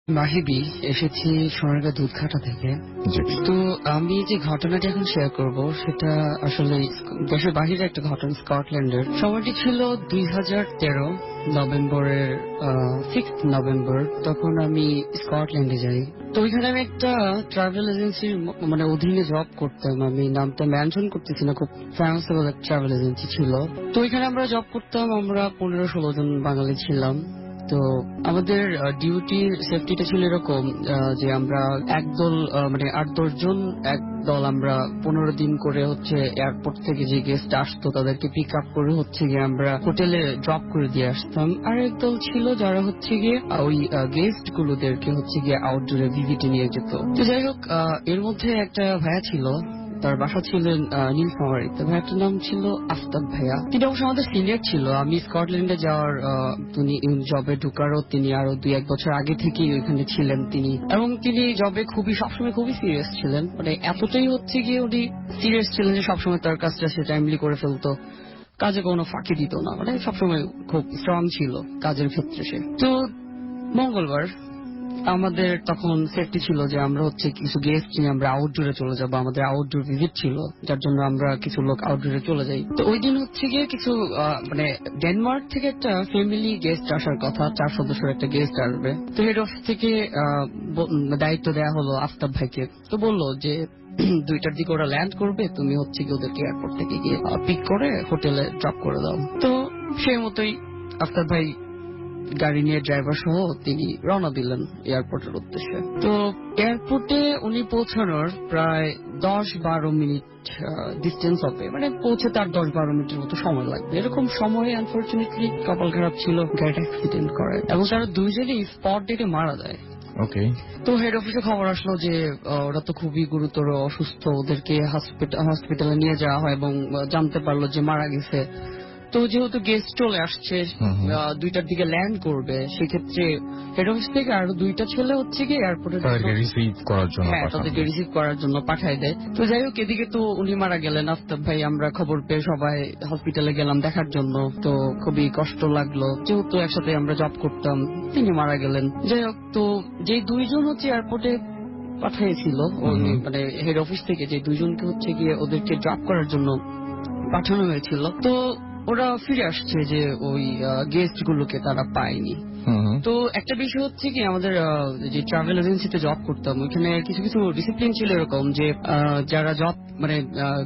মাহিবি, এসেছি সোনারগাঁ দুধঘাটা থেকে। জি। তো আমি যে ঘটনাটি এখন শেয়ার করব সেটা আসলে দেশের বাহিরে একটা ঘটনা, স্কটল্যান্ডের। সময়টি ছিল 2013 নভেম্বরের 6 নভেম্বর। তখন আমি স্কটল্যান্ডে যাই। তো ওইখানে আমি একটা ট্রাভেল এজেন্সির মানে অধীনে জব করতাম। আমি নামটা মেনশন করতেছি না, খুব ফেমাসেবল একটা ট্রাভেল এজেন্সি ছিল। তো ওইখানে আমরা জব করতাম, আমরা 15-16 জন বাঙালি ছিলাম। তো আমাদের ডিউটির সেফটিটা ছিল এরকম যে আমরা একদল মানে 8-10 জন এক দল, আমরা 15 দিন করে হচ্ছে এয়ারপোর্ট থেকে যে গেস্ট আসতো তাদেরকে পিক আপ করে হচ্ছে গিয়ে আমরা হোটেলে ড্রপ করে দিয়ে আসতাম। আর এক দল ছিল যারা হচ্ছে গিয়ে ওই গেস্ট গুলোদেরকে হচ্ছে গিয়ে আউটডোরে ভিজিটে নিয়ে যেত। তো যাই হোক, এর মধ্যে একটা ভাইয়া ছিল, তার বাসা ছিলেন নীলফামারীতে। ভাইয়াটার নাম ছিল আফতাব ভাইয়া। তিনি অবশ্য আমাদের সিনিয়র ছিল। আমি স্কটল্যান্ডে যাওয়ার জবে ঢুকারও তিনি আরো 2-1 বছর আগে থেকেই ওইখানে ছিলেন তিনি, এবং তিনি জবে সবসময় খুবই সিরিয়াস ছিলেন। মানে এতটাই হচ্ছে গিয়ে উনি সিরিয়াস ছিলেন যে সবসময় তার কাজটা সে টাইমলি করে ফেলতো, কাজে কোনো ফাঁকি দিত না। মানে সবসময় খুব স্ট্রং ছিল কাজের ক্ষেত্রে সে। তো মঙ্গলবার আমাদের তখন সেফটি ছিল যে আমরা হচ্ছে কিছু গেস্ট নিয়ে আমরা আউটডোরে চলে যাবো। আমাদের আউটডোর ভিজিট ছিল, যার জন্য আমরা কিছু লোক আউটডোরে চলে যাই। তো ওই দিন হচ্ছে গিয়ে কিছু মানে ডেনমার্ক থেকে একটা ফ্যামিলি গেস্ট আসার কথা, 4 সদস্যের একটা গেস্ট আসবে। তো হেড অফিস থেকে দায়িত্ব দেওয়া হলো আফতাব ভাইকে। তো বললো যে 2টার দিকে ওরা ল্যান্ড করবে, তুমি হচ্ছে গিয়ে ওদেরকে এয়ারপোর্ট থেকে গিয়ে পিক করে হোটেলে ড্রপ করে দাও। তো সেই মতোই আফতাব ভাই গাড়ি নিয়ে ড্রাইভার সহ তিনি রওনা দিলেন এয়ারপোর্টের উদ্দেশ্যে। তো এয়ারপোর্টে উনি পৌঁছানোর প্রায় 10-12 মিনিট ডিস্টেন্স হবে, মানে পৌঁছে তার 10-12 মিনিটের মতো সময় লাগবে। এরকম সময়ে আনফরচুনেটলি কপাল খারাপ ছিল, গাড়িটা অ্যাক্সিডেন্ট করে এবং তারা দুইজনই স্পট ডেটে মারা যায়। ওকে। তো হেড অফিসে খবর আসলো যে ওরা তো খুবই গুরুতর অসুস্থ, ওদেরকে হসপিটালে নিয়ে যাওয়া হয় এবং জানতে পারলো যে মারা গেছে। তো যেহেতু গেস্ট চলে আসছে, 2টার দিকে ল্যান্ড করবে, সেক্ষেত্রে হেড অফিস থেকে আরো 2টা ছেলে হচ্ছে গিয়ে এয়ারপোর্টে তাদেরকে রিসিভ করার জন্য তাদেরকে রিসিভ করার জন্য পাঠায় দেয়। তো যাই হোক, এদিকে তো উনি মারা গেলেন আফতাব ভাই, আমরা খবর পেয়ে সবাই হসপিটালে গেলাম দেখার জন্য। তো খুবই কষ্ট লাগলো, যেহেতু একসাথে আমরা জব করতাম, তিনি মারা গেলেন। যাই হোক, তো যে 2জন হচ্ছে এয়ারপোর্টে পাঠিয়েছিল, মানে হেড অফিস থেকে যে 2জনকে হচ্ছে গিয়ে ওদেরকে ড্রপ করার জন্য পাঠানো হয়েছিল, তো ওরা ফিরে আসছে যে ওই গেস্ট গুলোকে তারা পায়নি। তো একটা বিষয় হচ্ছে কি, আমাদের যে ট্রাভেল এজেন্সিতে জব করতাম ওইখানে কিছু কিছু ডিসিপ্লিন ছিল এরকম যে যারা জব মানে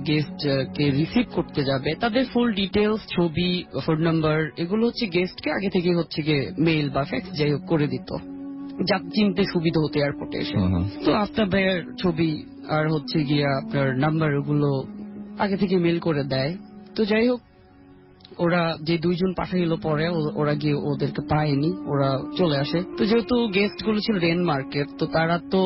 গেস্ট কে রিসিভ করতে যাবে তাদের ফুল ডিটেলস, ছবি, ফোন নাম্বার, এগুলো হচ্ছে গেস্টকে আগে থেকে হচ্ছে গিয়ে মেইল বা ফ্যাক্স যাই হোক করে দিত, যা চিনতে সুবিধা হতো এয়ারপোর্টে এসে। তো আপনার ভাইয়ের ছবি আর হচ্ছে গিয়ে আপনার নাম্বার ওগুলো আগে থেকে মেল করে দেয়। তো যাই হোক, ওরা যে 2জন পাঠাইলো পরে ওরা গিয়ে ওদেরকে পায়নি, ওরা চলে আসে। তো যেহেতু গেস্ট গুলো ছিল ডেনমার্কের, তো তারা তো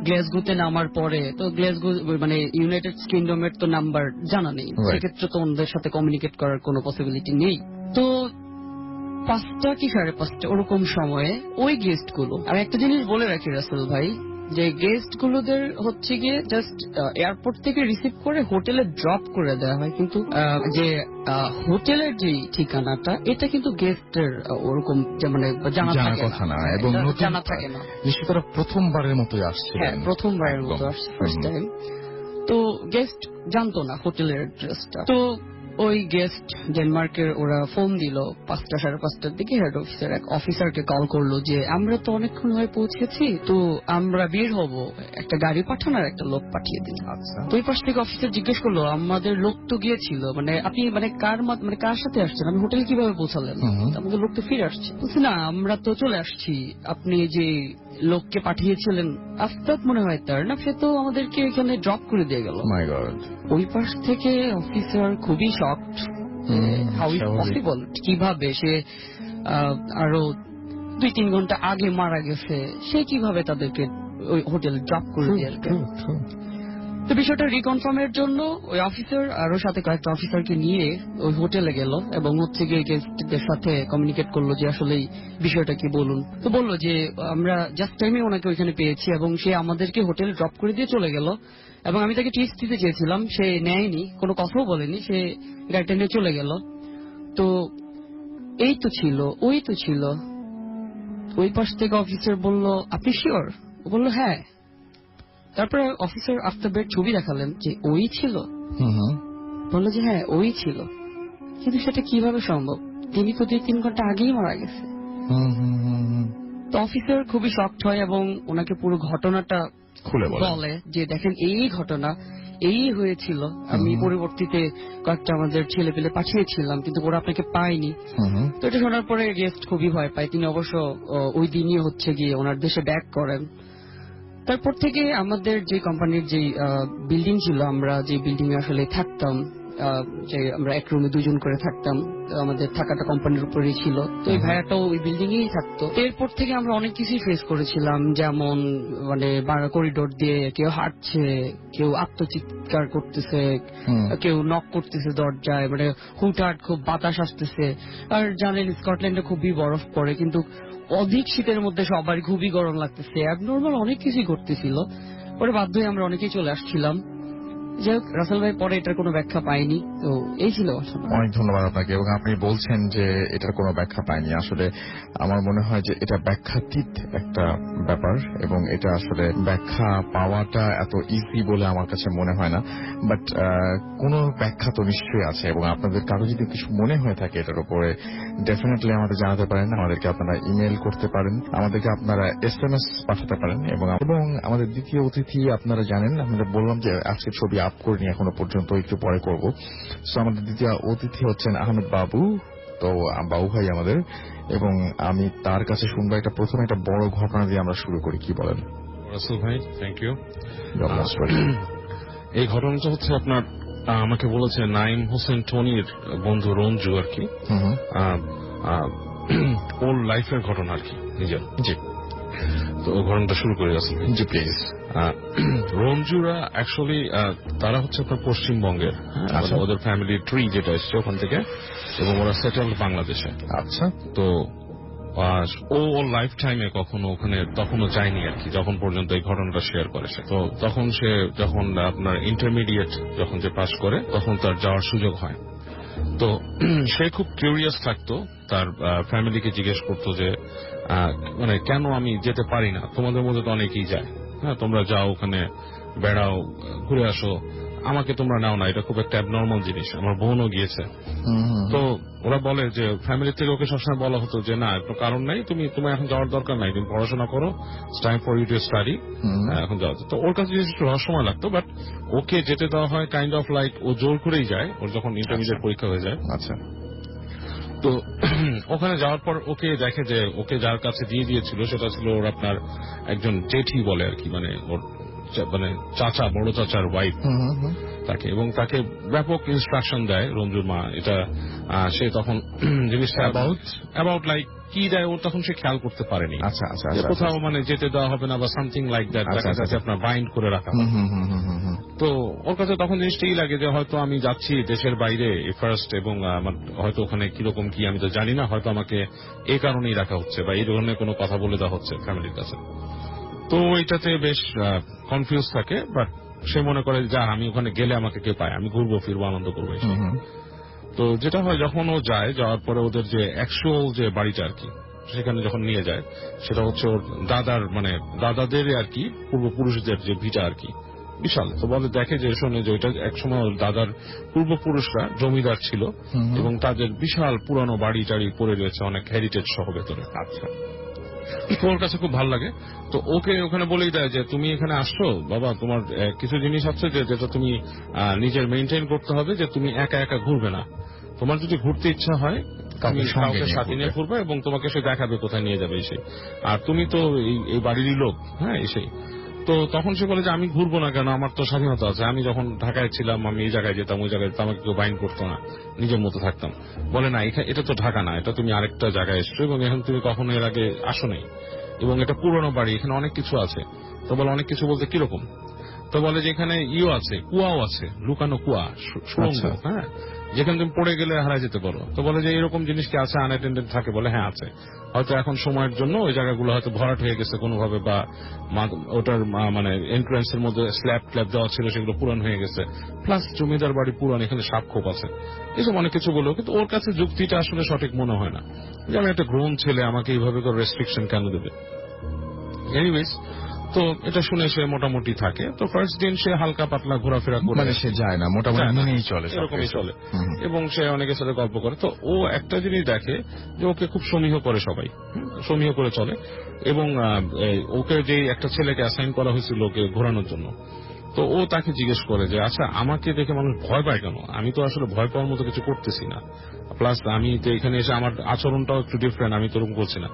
গ্লেসগোতে নামার পরে তো গ্লেসগো মানে ইউনাইটেড কিংডমের তো নাম্বার জানা নেই, সেক্ষেত্রে তো ওদের সাথে কমিউনিকেট করার কোনো পসিবিলিটি নেই। তো 5টা কি 5:30 ওরকম সময়ে ওই গেস্ট গুলো, আর একটা জিনিস বলে রাখি রাসেল ভাই, যে গেস্ট গুলোদের হচ্ছে গিয়ে জাস্ট এয়ারপোর্ট থেকে রিসিভ করে হোটেলে ড্রপ করে দেওয়া হয়, কিন্তু যে হোটেলের যে ঠিকানাটা এটা কিন্তু গেস্টের ওরকম মানে জানা থাকে না, এবং জানা থাকে না। নিশ্চয়ই প্রথমবারের মতোই আসছে। হ্যাঁ, প্রথমবারের মতো আসছে, ফার্স্ট টাইম। তো গেস্ট জানতো না হোটেলের অ্যাড্রেসটা। তো ওই গেস্ট ডেনমার্কের ওরা ফোন দিল 5টা 5:30টার দিকে, হেড অফিসের এক অফিসারকে কল করলো যে আমরা তো অনেকক্ষণ হয়ে পৌঁছেছি, তো আমরা বের হব, একটা গাড়ি পাঠান আর একটা লোক পাঠিয়ে দিন। তো ওই পাশ থেকে অফিসার জিজ্ঞেস করলো, আমাদের লোক তো গিয়েছিল, মানে আপনি মানে কার সাথে আসছেন, আমি হোটেল কিভাবে পৌঁছালেন, আমাদের লোক তো ফিরে আসছে। বলছি না, আমরা তো চলে আসছি, আপনি যে লোককে পাঠিয়েছিলেন আফতাব মনে হয় তার না, সে তো আমাদেরকে এখানে ড্রপ করে দিয়ে গেল। মাই গড। ওই পাশ থেকে অফিসার খুবই শকড, হাউ ইজ পসিবল, কিভাবে সে আরো 2-3 ঘন্টা আগে মারা গেছে, সে কিভাবে তাদেরকে ওই হোটেলে ড্রপ করে দিয়ে আসবে। তো বিষয়টা রিকনফার্মের জন্য ওই অফিসার আরো সাথে কয়েকটা অফিসারকে নিয়ে ওই হোটেলে গেল এবং হচ্ছে গিয়ে গেস্টদের সাথে কমিউনিকেট করলো যে আসলে বিষয়টা কি বলুন। তো বললো যে আমরা জাস্ট টাইমে ওনাকে ওইখানে পেয়েছি এবং সে আমাদেরকে হোটেলে ড্রপ করে দিয়ে চলে গেল, এবং আমি তাকে টিপস দিতে চেয়েছিলাম, সে নেয়নি, কোনো কথাও বলেনি, সে গাড়িটা নিয়ে চলে গেল। তো এই তো ছিল, ওই তো ছিল ওই পাশ থেকে অফিসার বলল, আপনি শিওর? ও বলল হ্যাঁ। তারপরে অফিসার আফটার বেড ছবি দেখালেন যে ওই ছিল। বললো যে হ্যাঁ ওই ছিল, কিন্তু সেটা কিভাবে সম্ভব? তিনি তো 2-3 ঘন্টা আগেই মারা গেছে। তো অফিসার খুবই শকড হয় এবং ওনাকে পুরো ঘটনাটা খুলে বলে যে দেখেন এই ঘটনা এই হয়েছিল। আমি পরবর্তীতে কয়েকটা আমাদের ছেলে পেলে পাঠিয়েছিলাম, কিন্তু ওরা আপনাকে পায়নি। তো এটা শোনার পরে গেস্ট খুবই ভয় পায়। তিনি অবশ্য ওই দিনই হচ্ছে গিয়ে ওনার দেশে ব্যাক করেন। তারপর থেকে আমাদের যে কোম্পানির যে বিল্ডিং ছিল, আমরা যে বিল্ডিং এ আসলে থাকতাম, যে আমরা এক রুমে 2 জন করে থাকতাম, আমাদের থাকাটা কোম্পানির উপরেই ছিল। তো এই ভাইয়াটাও ওই বিল্ডিং এই থাকতো। এরপর থেকে আমরা অনেক কিছুই ফেস করেছিলাম, যেমন মানে করিডোর দিয়ে কেউ হাঁটছে, কেউ আত্মচিৎকার করতেছে, কেউ নক করতেছে দরজায়, মানে হুটহাট খুব বাতাস আসতেছে। আর জানেন স্কটল্যান্ডে খুবই বরফ পড়ে, কিন্তু অধিক শীতের মধ্যে সবারই খুবই গরম লাগতেছে। অ্যাবনর্মাল অনেক কিছুই ঘটতেছিল। পরে বাধ্য হয়ে আমরা অনেকেই চলে আসছিলাম। যাই হোক, রাসেল ভাই পরে এটার কোনো ব্যাখ্যা পাইনি। তো এই ছিল ঘটনা। অনেক ধন্যবাদ আপনাকে। এবং আপনি বলছেন যে এটার কোনো ব্যাখ্যা পায়নি। আসলে আমার মনে হয় যে এটা ব্যাখ্যাতীত একটা ব্যাপার, এবং এটা আসলে ব্যাখ্যা পাওয়াটা এত ইজি বলে আমার কাছে মনে হয় না। বাট কোনো ব্যাখ্যা তো নিশ্চয়ই আছে, এবং আপনাদের কারো যদি কিছু মনে হয়ে থাকে এটার উপরে, ডেফিনেটলি আমাদের জানাতে পারেন। আমাদেরকে আপনারা ইমেল করতে পারেন, আমাদেরকে আপনারা SMS পাঠাতে পারেন। এবং আমাদের দ্বিতীয় অতিথি আপনারা জানেন, আমরা বললাম যে আজকে ছবি আপ করিনি এখনো পর্যন্ত, একটু পরে করব। সো আমাদের দ্বিতীয় অতিথি হচ্ছেন আহমেদ বাবু। তো বাবু ভাই আমাদের, এবং আমি তার কাছে শুনবো প্রথমে একটা বড় ঘটনা দিয়ে আমরা শুরু করি। কি বলেন রাসেল ভাই? Thank you. এই এই ঘটনাটা হচ্ছে আপনার আমাকে বলেছে নাইম হোসেন টনির বন্ধু রঞ্জু আর কি, ওর লাইফের ঘটনা আর কি, নিজের। জি। তো ও ঘটনাটা শুরু করে রাসেল ভাই। জি প্লিজ। রঞ্জুরা অ্যাকচুয়ালি তারা হচ্ছে আপনার পশ্চিমবঙ্গের, ওদের ফ্যামিলি ট্রি যেটা এসছে ওখান থেকে, এবং ওরা সেটেলড বাংলাদেশে। আচ্ছা। তো ও ওর লাইফ টাইমে কখনো ওখানে তখনও যায়নি আর কি, যখন পর্যন্ত এই ঘটনাটা শেয়ার করে সে। তো তখন সে যখন আপনার ইন্টারমিডিয়েট যখন যে পাস করে, তখন তার যাওয়ার সুযোগ হয়। তো সে খুব কিউরিয়াস থাকতো, তার ফ্যামিলিকে জিজ্ঞেস করতো যে মানে কেন আমি যেতে পারি না, তোমাদের মধ্যে তো অনেকেই যায়, হ্যাঁ তোমরা যাও ওখানে বেড়াও ঘুরে আসো, আমাকে তোমরা নাও না, এটা খুব একটা অ্যাবনর্মাল জিনিস। আমার বোনও গিয়েছে। তো ওরা বলে যে ফ্যামিলি থেকে ওকে সবসময় বলা হতো যে না, কোনো কারণ নাই, তোমার এখন যাওয়ার দরকার নাই, তুমি পড়াশোনা করো, it's time for you to study, এখন যাওয়া। তো ওর কাছে জিনিস একটু রহস্যময় লাগতো, বাট ওকে যেতে দেওয়া হয় কাইন্ড অফ লাইক, ও জোর করেই যায় ওর যখন ইন্টারমিডিয়েট পরীক্ষা হয়ে যায়। আচ্ছা। তো ওখানে যাওয়ার পর ওকে দেখে যে ওকে যার কাছে দিয়ে দিয়েছিল সেটা ছিল ওর আপনার একজন জেঠি বলে আর কি, মানে ওর মানে চাচা, বড় চাচার ওয়াইফ তাকে, এবং তাকে ব্যাপক ইনস্ট্রাকশন দেয় রঞ্জুর মা। এটা সে তখন জিনিসটা অ্যাবাউট লাইক কি দেয় ওর তখন সে খেয়াল করতে পারেনি। আচ্ছা আচ্ছা। কোথাও মানে যেতে দেওয়া হবে না বা সামথিং লাইক দ্যাট, তার কাছে আপনার বাইন্ড করে রাখা। তো ওর কাছে তখন জিনিসটাই লাগে যে হয়তো আমি যাচ্ছি দেশের বাইরে ফার্স্ট, এবং আমার হয়তো ওখানে কিরকম কি আমি তো জানি না, হয়তো আমাকে এই কারণেই রাখা হচ্ছে বা এই ধরনের কোনো কথা বলে দেওয়া হচ্ছে ফ্যামিলির কাছে। তো এটাতে বেশ কনফিউজ থাকে, বাট সে মনে করে যা আমি ওখানে গেলে আমাকে কে পায়, আমি ঘুরবো ফিরবো আনন্দ করবো। তো যেটা হয় যখন ও যায়, যাওয়ার পরে ওদের যে অ্যাকচুয়াল যে বাড়িটা আর কি, সেখানে যখন নিয়ে যায়, সেটা হচ্ছে ওর দাদার মানে দাদাদের আর কি পূর্বপুরুষদের যে ভিটা আর কি, বিশাল। তো বলে দেখে যে শোনে যে ওইটা একসময় ওর দাদার পূর্বপুরুষরা জমিদার ছিল, এবং তাদের বিশাল পুরানো বাড়ি টাড়ি পড়ে রয়েছে অনেক হেরিটেজ সহ ভেতরে। আচ্ছা। ওর কাছে খুব ভালো লাগে। তো ওকে ওখানে বলেই দেয় যে তুমি এখানে আসছো বাবা, তোমার কিছু জিনিস আছে যেটা তুমি নিজের মেনটেন করতে হবে, যে তুমি একা একা ঘুরবে না, তোমার যদি ঘুরতে ইচ্ছা হয় তুমি কাউকে সাথে নিয়ে ঘুরবে, এবং তোমাকে সে দেখাবে কোথায় নিয়ে যাবে এসে, আর তুমি তো এই বাড়িরই লোক, হ্যাঁ এসেই। তো তখন সে বলে যে আমি ঘুরবো না কেন, আমার তো স্বাধীনতা আছে, আমি যখন ঢাকায় ছিলাম আমি এই জায়গায় যেতাম, ওই জায়গায় আমাকে কেউ বাইন্ড করতো না, নিজের মতো থাকতাম। বলে না, এটা তো ঢাকা না, এটা তুমি আরেকটা জায়গায় এসছো, এবং এখন তুমি কখনো এর আগে আসো নাই, এবং এটা পুরনো বাড়ি, এখানে অনেক কিছু আছে। তো বলে অনেক কিছু বলতে কিরকম? তো বলে যে এখানে আছে, কুয়াও আছে, লুকানো কুয়া, সুড়ঙ্গ, হ্যাঁ, যেখানে তুমি পড়ে গেলে হারাই যেতে পারো। তো বলে যে এরকম জিনিস কি আছে, আনঅ্যাটেন্ডেড থাকে? বলে হ্যাঁ আছে, হয়তো এখন সময়ের জন্য ওই জায়গাগুলো হয়তো ভরাট হয়ে গেছে কোনোভাবে, বা ওটার মানে এন্ট্রান্স এর মধ্যে স্ল্যাব দেওয়া ছিল, সেগুলো পুরান হয়ে গেছে, প্লাস জমিদার বাড়ি পুরান, এখানে সাপ খোপ আছে, এসব অনেক কিছু বললো। কিন্তু ওর কাছে যুক্তিটা আসলে সঠিক মনে হয় না, যে আমি একটা গ্রোন ছেলে, আমাকে এইভাবে করে রেস্ট্রিকশন কেন দেবে। এনিওয়েজ, তো এটা শুনে সে মোটামুটি থাকে। তো ফার্স্ট দিন সে হালকা পাতলা ঘোরাফেরা করে, মানে সে যায় না, মোটামুটি মেনেই চলে, এরকমই চলে, এবং সে অনেকের সাথে গল্প করে। তো ও একটা জিনিস দেখে যে ওকে খুব সমীহ করে সবাই, সমীহ করে চলে, এবং ওকে যে একটা ছেলেকে অ্যাসাইন করা হয়েছিল ওকে ঘোরানোর জন্য, তো ও তাকে জিজ্ঞেস করে যে আচ্ছা আমাকে দেখে মানুষ ভয় পায় কেন? আমি তো আসলে ভয় পাওয়ার মতো কিছু করতেছি না, প্লাস আমি তো এখানে এসে আমার আচরণটাও একটু ডিফারেন্ট, আমি তো ওরকম করছি না।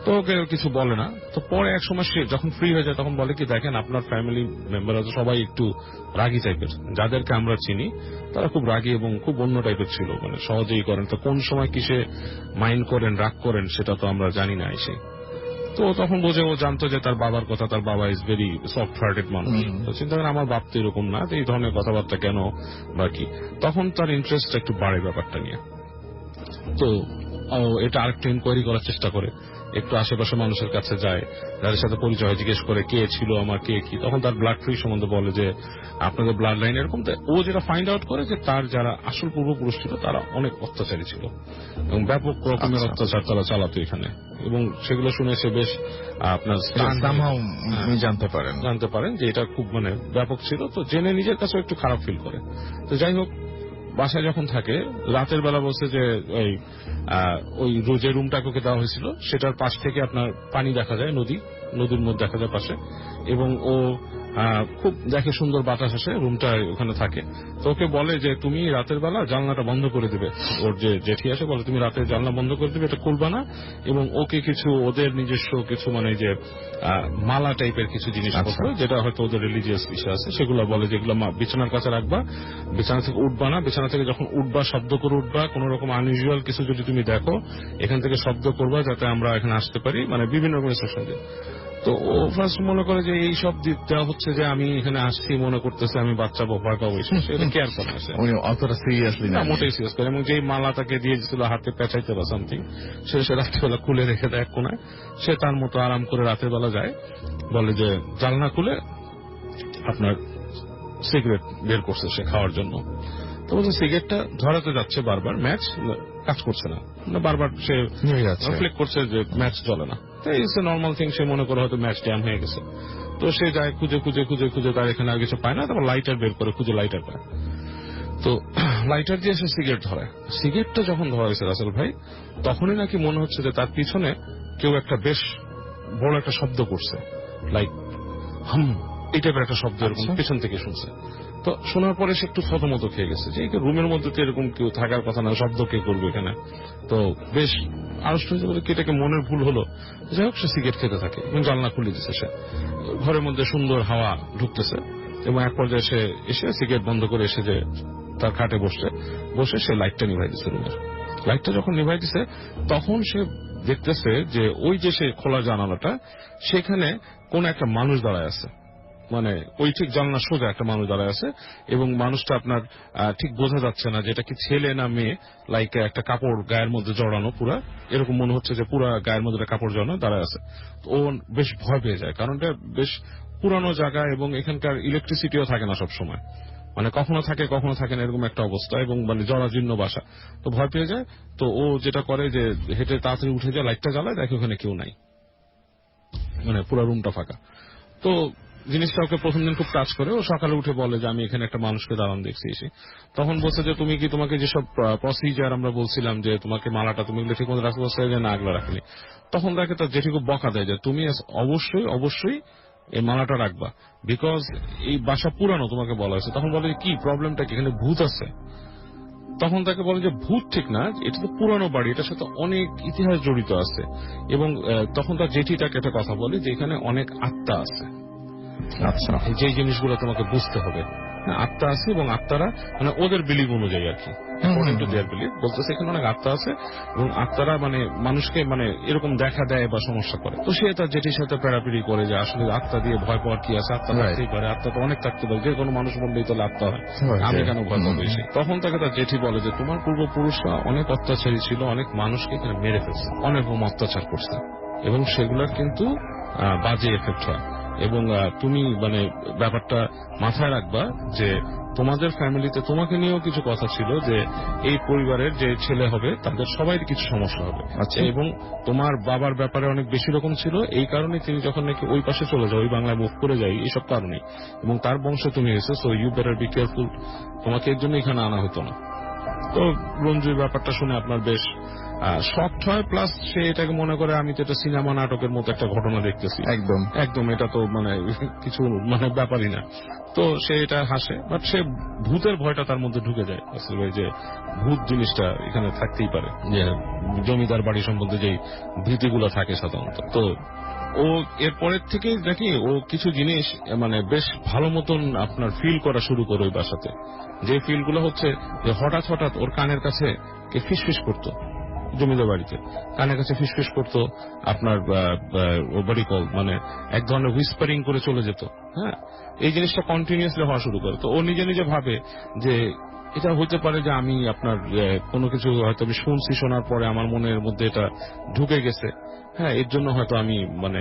তো ওকে কিছু বলে না। তো পরে এক সময় সে যখন ফ্রি হয়ে যায় তখন বলে কি, দেখেন আপনার ফ্যামিলি মেম্বাররা তো সবাই একটু রাগী টাইপের, যাদেরকে আমরা চিনি তারা খুব রাগী এবং খুব অন্য টাইপের ছিল, মানে সহজেই করেন। তো কোন সময় কিসে মাইন্ড করেন, রাগ করেন, সেটা তো আমরা জানি না এসে। তো তখন বোঝে, ও জানতো যে তার বাবার কথা, তার বাবা ইজ ভেরি সফট হার্টেড মানুষ। তো চিন্তা করেন আমার বাপ তো এরকম না, এই ধরনের কথাবার্তা কেন বা কি। তখন তার ইন্টারেস্ট একটু বাড়ে ব্যাপারটা নিয়ে। তো এটা আরেকটু ইনকোয়ারি করার চেষ্টা করে, একটু আশেপাশে মানুষের কাছে যায়, যাদের সাথে পরিচয় জিজ্ঞেস করে কে ছিল আমার, কে কি। তখন তার ব্লাড ফ্রি সম্বন্ধে বলে যে আপনাদের ব্লাড লাইন এরকম। ও যেটা ফাইন্ড আউট করে যে তার যারা আসল পূর্বপুরুষ ছিল তারা অনেক অত্যাচারী ছিল, এবং ব্যাপক রকমের অত্যাচার তারা চালাতো এখানে, এবং সেগুলো শুনে সে বেশ আপনার জানতে পারেন যে এটা খুব মানে ব্যাপক ছিল। তো জেনে নিজের কাছে একটু খারাপ ফিল করে। তো যাই হোক, বাসায় যখন থাকে রাতের বেলা বলছে যে ওই যে রুমটাকে ওকে দেওয়া হয়েছিল সেটার পাশ থেকে আপনার পানি দেখা যায়, নদীর মধ্যে দেখা যায় পাশে, এবং ও খুব দেখে সুন্দর বাতাস আসে, রুমটা ওখানে থাকে। তো ওকে বলে যে তুমি রাতের বেলা জানলাটা বন্ধ করে দিবে। ওর যে জেঠি আসে বলে তুমি রাতের জানলা বন্ধ করে দিবে, এটা খুলবা না, এবং ওকে কিছু ওদের নিজস্ব কিছু মানে যে মালা টাইপের কিছু জিনিসপত্র, যেটা হয়তো ওদের রিলিজিয়াস বিষয় আছে, সেগুলো বলে যেগুলো বিছানার কাছে রাখবা, বিছানা থেকে উঠবা না, বিছানা থেকে যখন উঠবা শব্দ করে উঠবা, কোন রকম আনইউজুয়াল কিছু যদি তুমি দেখো এখান থেকে শব্দ করবা যাতে আমরা এখানে আসতে পারি, মানে বিভিন্ন রকমের সেশন দিয়ে। তো ও ফার্স্ট মনে করে যে এই সব দেওয়া হচ্ছে যে আমি এখানে আসছি, মনে করতেছে আমি বাচ্চা ভয় পাবো, সেটা কেয়ার করে না, অতটা সিরিয়াসলি না, মোটেই সিরিয়াস করে। এবং যেই মালা তাকে দিয়ে দিয়েছিল হাতে পেঁচাইতে বা সামথিং, সে রাত্রেবেলা খুলে রেখে দেয় এক কোনায়। সে তার মতো আরাম করে রাতের বেলা যায়, বলে যে জানলা খুলে আপনার সিগারেট বের করছে সে খাওয়ার জন্য। তো বলছে সিগারেটটা ধরাতে যাচ্ছে বারবার, ম্যাচ কাজ করছে না, বারবার সে ফ্লিক করছে যে ম্যাচ চলে না। ইটস এ নর্মাল থিং, সে মনে করে হয়তো ম্যাচ জ্যাম হয়ে গেছে। তো সে যায় খুঁজে তার এখানে আর কিছু পায় না, তারপর লাইটার বের করে, খুঁজে লাইটার পায়। তো লাইটার দিয়ে সে সিগারেট ধরায়। সিগারেটটা যখন ধরা হয়েছে রাসেল ভাই, তখনই নাকি মনে হচ্ছে যে তার পিছনে কেউ একটা বেশ বড় একটা শব্দ করছে, লাইক হাম, এই টাইপের একটা শব্দ এরকম পেছন থেকে শুনছে। তো শোনার পরে সে একটু থতমত খেয়ে গেছে যে রুমের মধ্যে তো এরকম কেউ থাকার কথা না, শব্দ কে করবে এখানে। তো বেশ আশ্চর্য বলে কি এটাকে মনের ভুল হলো। যাই হোক, সে সিগারেট খেতে থাকে এবং জানলা খুলে দিচ্ছে। সে ঘরের মধ্যে সুন্দর হাওয়া ঢুকতেছে, এবং এক পর্যায়ে সে এসে সিগারেট বন্ধ করে এসে যে তার খাটে বসে সে লাইটটা নিভাই দিচ্ছে। রুমের লাইটটা যখন নিভাই দিচ্ছে তখন সে দেখতেছে যে ওই যে সে খোলা জানালাটা, সেখানে কোন একটা মানুষ দাঁড়ায় আছে, মানে ওই ঠিক জানলা সোজা একটা মানুষ দাঁড়ায় আছে, এবং মানুষটা আপনার ঠিক বোঝা যাচ্ছে না যে এটা কি ছেলে না মেয়ে, লাইক একটা কাপড় গায়ের মধ্যে জড়ানো, পুরা এরকম মনে হচ্ছে যে পুরা গায়ের মধ্যে কাপড় জড়ানো দাঁড়ায় আছে। ও বেশ ভয় পেয়ে যায়, কারণ এটা বেশ পুরানো জায়গা এবং এখানকার ইলেকট্রিসিটিও থাকে না সব সময়, মানে কখনো থাকে না এরকম একটা অবস্থা, এবং মানে জরাজীর্ণ বাসা। তো ভয় পেয়ে যায়। তো ও যেটা করে যে হেঁটে তাড়াতাড়ি উঠে যায়, লাইটটা জ্বালায়, দেখে ওখানে কেউ নাই, মানে পুরো রুমটা ফাঁকা। তো জিনিসটা ওকে প্রথম দিন খুব টাচ করে। ও সকালে উঠে বলে যে আমি এখানে একটা মানুষকে দাঁড়ান দেখছি এসে। তখন বলছে যে তোমাকে যেসব প্রসিজার আমরা বলছিলাম যে তোমাকে মালাটা তুমি ঠিক মতো রাখতে বলছে যে না, আগলা রাখেনি। তখন তাকে তার জেঠি খুব বকা দেয় যে তুমি অবশ্যই এই মালাটা রাখবা, বিকজ এই বাসা পুরানো, তোমাকে বলা হয়েছে। তখন বলে কি প্রবলেমটা কি, এখানে ভূত আছে? তখন তাকে বলে যে ভূত ঠিক না, এটা তো পুরানো বাড়ি, এটার সাথে অনেক ইতিহাস জড়িত আছে। এবং তখন তার জেঠি তাকে একটা কথা বলে যে এখানে অনেক আত্মা আছে, আচ্ছা, যে জিনিসগুলো তোমাকে বুঝতে হবে। আত্মা আছে এবং আত্মারা মানে ওদের বিলিভ অনুযায়ী আর কি, অ্যাকর্ডিং টু দেয়ার বিলিভ বলতেছে এখানে অনেক আত্মা আছে এবং আত্মারা মানে মানুষকে মানে এরকম দেখা দেয় বা সমস্যা করে। তো সে তার জেঠির সাথে পেড়াপিড়ি করে যে আসলে আত্মা দিয়ে ভয় পাওয়ার কি আছে, আত্মা থাকতেই পারে, আত্মা তো অনেক থাকতে পারে, যে কোনো মানুষ বললেই তো আত্মা হয়, আমি কেন ভয় পাবো এসে। তখন তাকে তার জেঠি বলে যে তোমার পূর্বপুরুষরা অনেক অত্যাচারী ছিল, অনেক মানুষকে এখানে মেরে ফেলছে, অনেক অত্যাচার করছে এবং সেগুলোর কিন্তু বাজে এফেক্ট হয় এবং তুমি মানে ব্যাপারটা মাথায় রাখবা যে তোমাদের ফ্যামিলিতে তোমাকে নিয়েও কিছু কথা ছিল যে এই পরিবারের যে ছেলে হবে তাদের সবাই কিছু সমস্যা হবে, আচ্ছা, এবং তোমার বাবার ব্যাপারে অনেক বেশি রকম ছিল, এই কারণে তিনি যখন নাকি ওই পাশে চলে যায়, ওই বাংলায় মুভ করে যায়, এইসব কারণে এবং তার বংশ তুমি এসে, so you better be careful, তোমাকে এর জন্য এখানে আনা হতো না। তো রঞ্জুর ব্যাপারটা শুনে আপনার বেশ শক্ট হয়, প্লাস সে এটাকে মনে করে আমি তো এটা সিনেমা নাটকের মতো একটা ঘটনা দেখতেছি, একদম একদম এটা তো মানে কিছু মানে ব্যাপারই না। তো সে এটা হাসে, বাট সে ভূতের ভয়টা তার মধ্যে ঢুকে যায় আসলে, যে ভূত জিনিসটা এখানে থাকতেই পারে, যে জমিদার বাড়ি সম্বন্ধে যেই ভীতিগুলো থাকে সাধারণত। তো ও এরপরের থেকে দেখি ও কিছু জিনিস মানে বেশ ভালো মতন আপনার ফিল করা শুরু করে ওই বাসাতে, যে ফিল গুলো হচ্ছে যে হঠাৎ হঠাৎ ওর কানের কাছে কে ফিসফিস করতো, জমিদার বাড়িতে কানের কাছে ফিসফিস করতো, আপনার বডি কল মানে এক ধরনের হুইসপারিং করে চলে যেত। হ্যাঁ, এই জিনিসটা কন্টিনিউয়াসলি হওয়া শুরু করে। তো ও নিজে নিজে ভাবে যে এটা হতে পারে যে আমি আপনার কোনো কিছু হয়তো আমি শুনছি, শোনার পরে আমার মনের মধ্যে এটা ঢুকে গেছে, হ্যাঁ, এর জন্য হয়তো আমি মানে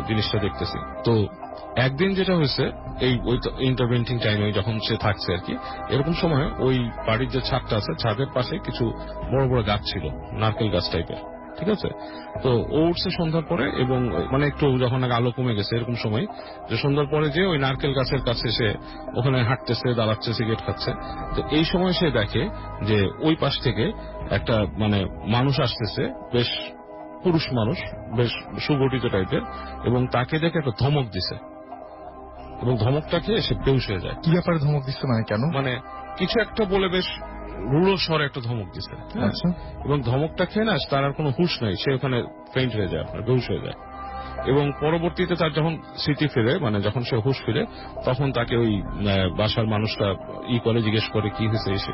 জিনিসটা দেখতেছি। তো একদিন যেটা হয়েছে এই ওই ইন্টারভেন্টিং টাইমে যখন সে থাকছে আর কি, এরকম সময় ওই বাড়ির যে ছাদটা আছে ছাদের পাশে কিছু বড় বড় গাছ ছিল, নারকেল গাছ টাইপের, ঠিক আছে। তো ও উঠছে সন্ধ্যার পরে এবং মানে একটু যখন আলো কমে গেছে এরকম সময়, যে সন্ধ্যার পরে যে ওই নারকেল গাছের কাছে সে ওখানে হাঁটতেছে, দাঁড়াচ্ছে, সিগারেট খাচ্ছে। তো এই সময় সে দেখে যে ওই পাশ থেকে একটা মানে মানুষ আসতেছে, বেশ পুরুষ মানুষ, বেশ সুগঠিত টাইপের, এবং তাকে দেখে একটা ধমক দিছে এবং ধমকটা খেয়ে সে বেহুশ হয়ে যায়। কি ব্যাপারে ধমক দিচ্ছে, মানে কেন? মানে কিছু একটা বলে বেশ রুড়ো স্বরে একটা ধমক দিছে, এবং ধমকটা খেয়ে না তার আর কোনো হুঁশ নাই, সে ওখানে ফেইন্ট হয়ে যায়, আপনার বেহুশ হয়ে যায়। এবং পরবর্তীতে তার যখন স্মৃতি ফিরে, মানে যখন সে হুঁশ ফিরে, তখন তাকে ওই বাসার মানুষটা করে জিজ্ঞেস করে কি হয়েছে এসে।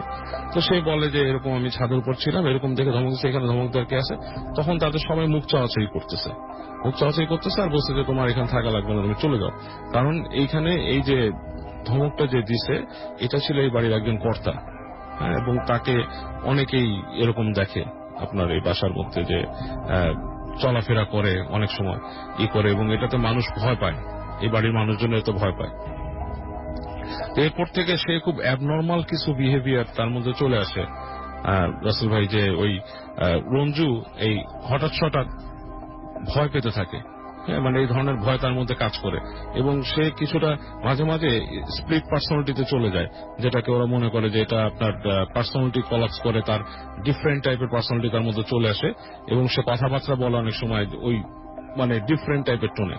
তো সে বলে যে এরকম আমি ছাদের উপর ছিলাম, এরকম দেখে ধমক দিচ্ছে, এখানে ধমক দেওয়ার কে আছে। তখন তাদের সবাই মুখ চাওয়াচাই করতেছে আর বলছে যে তোমার এখানে থাকা লাগবে না, তুমি চলে যাও। কারণ এইখানে এই যে ধমকটা যে দিছে এটা ছিল এই বাড়ির একজন কর্তা, হ্যাঁ, এবং তাকে অনেকেই এরকম দেখে আপনার এই বাসার মধ্যে, যে চলাফেরা করে অনেক সময় করে, এবং এটাতে মানুষ ভয় পায়, এই বাড়ির মানুষজন এত ভয় পায়। এরপর থেকে সে খুব অ্যাবনর্মাল কিছু বিহেভিয়ার তার মধ্যে চলে আসে রাসেল ভাই, যে ওই রঞ্জু এই হঠাৎ ভয় পেতে থাকে, হ্যাঁ, মানে এই ধরনের ভয় তার মধ্যে কাজ করে, এবং সে কিছুটা মাঝে মাঝে স্প্লিট পার্সোনালিটিতে চলে যায়, যেটাকে ওরা মনে করে যে এটা আপনার পার্সোনালিটি কলাপস করে, তার ডিফারেন্ট টাইপের পার্সোনালিটি তার মধ্যে চলে আসে, এবং সে কথাবার্তা বলে অনেক সময় ওই মানে ডিফারেন্ট টাইপের টোনে,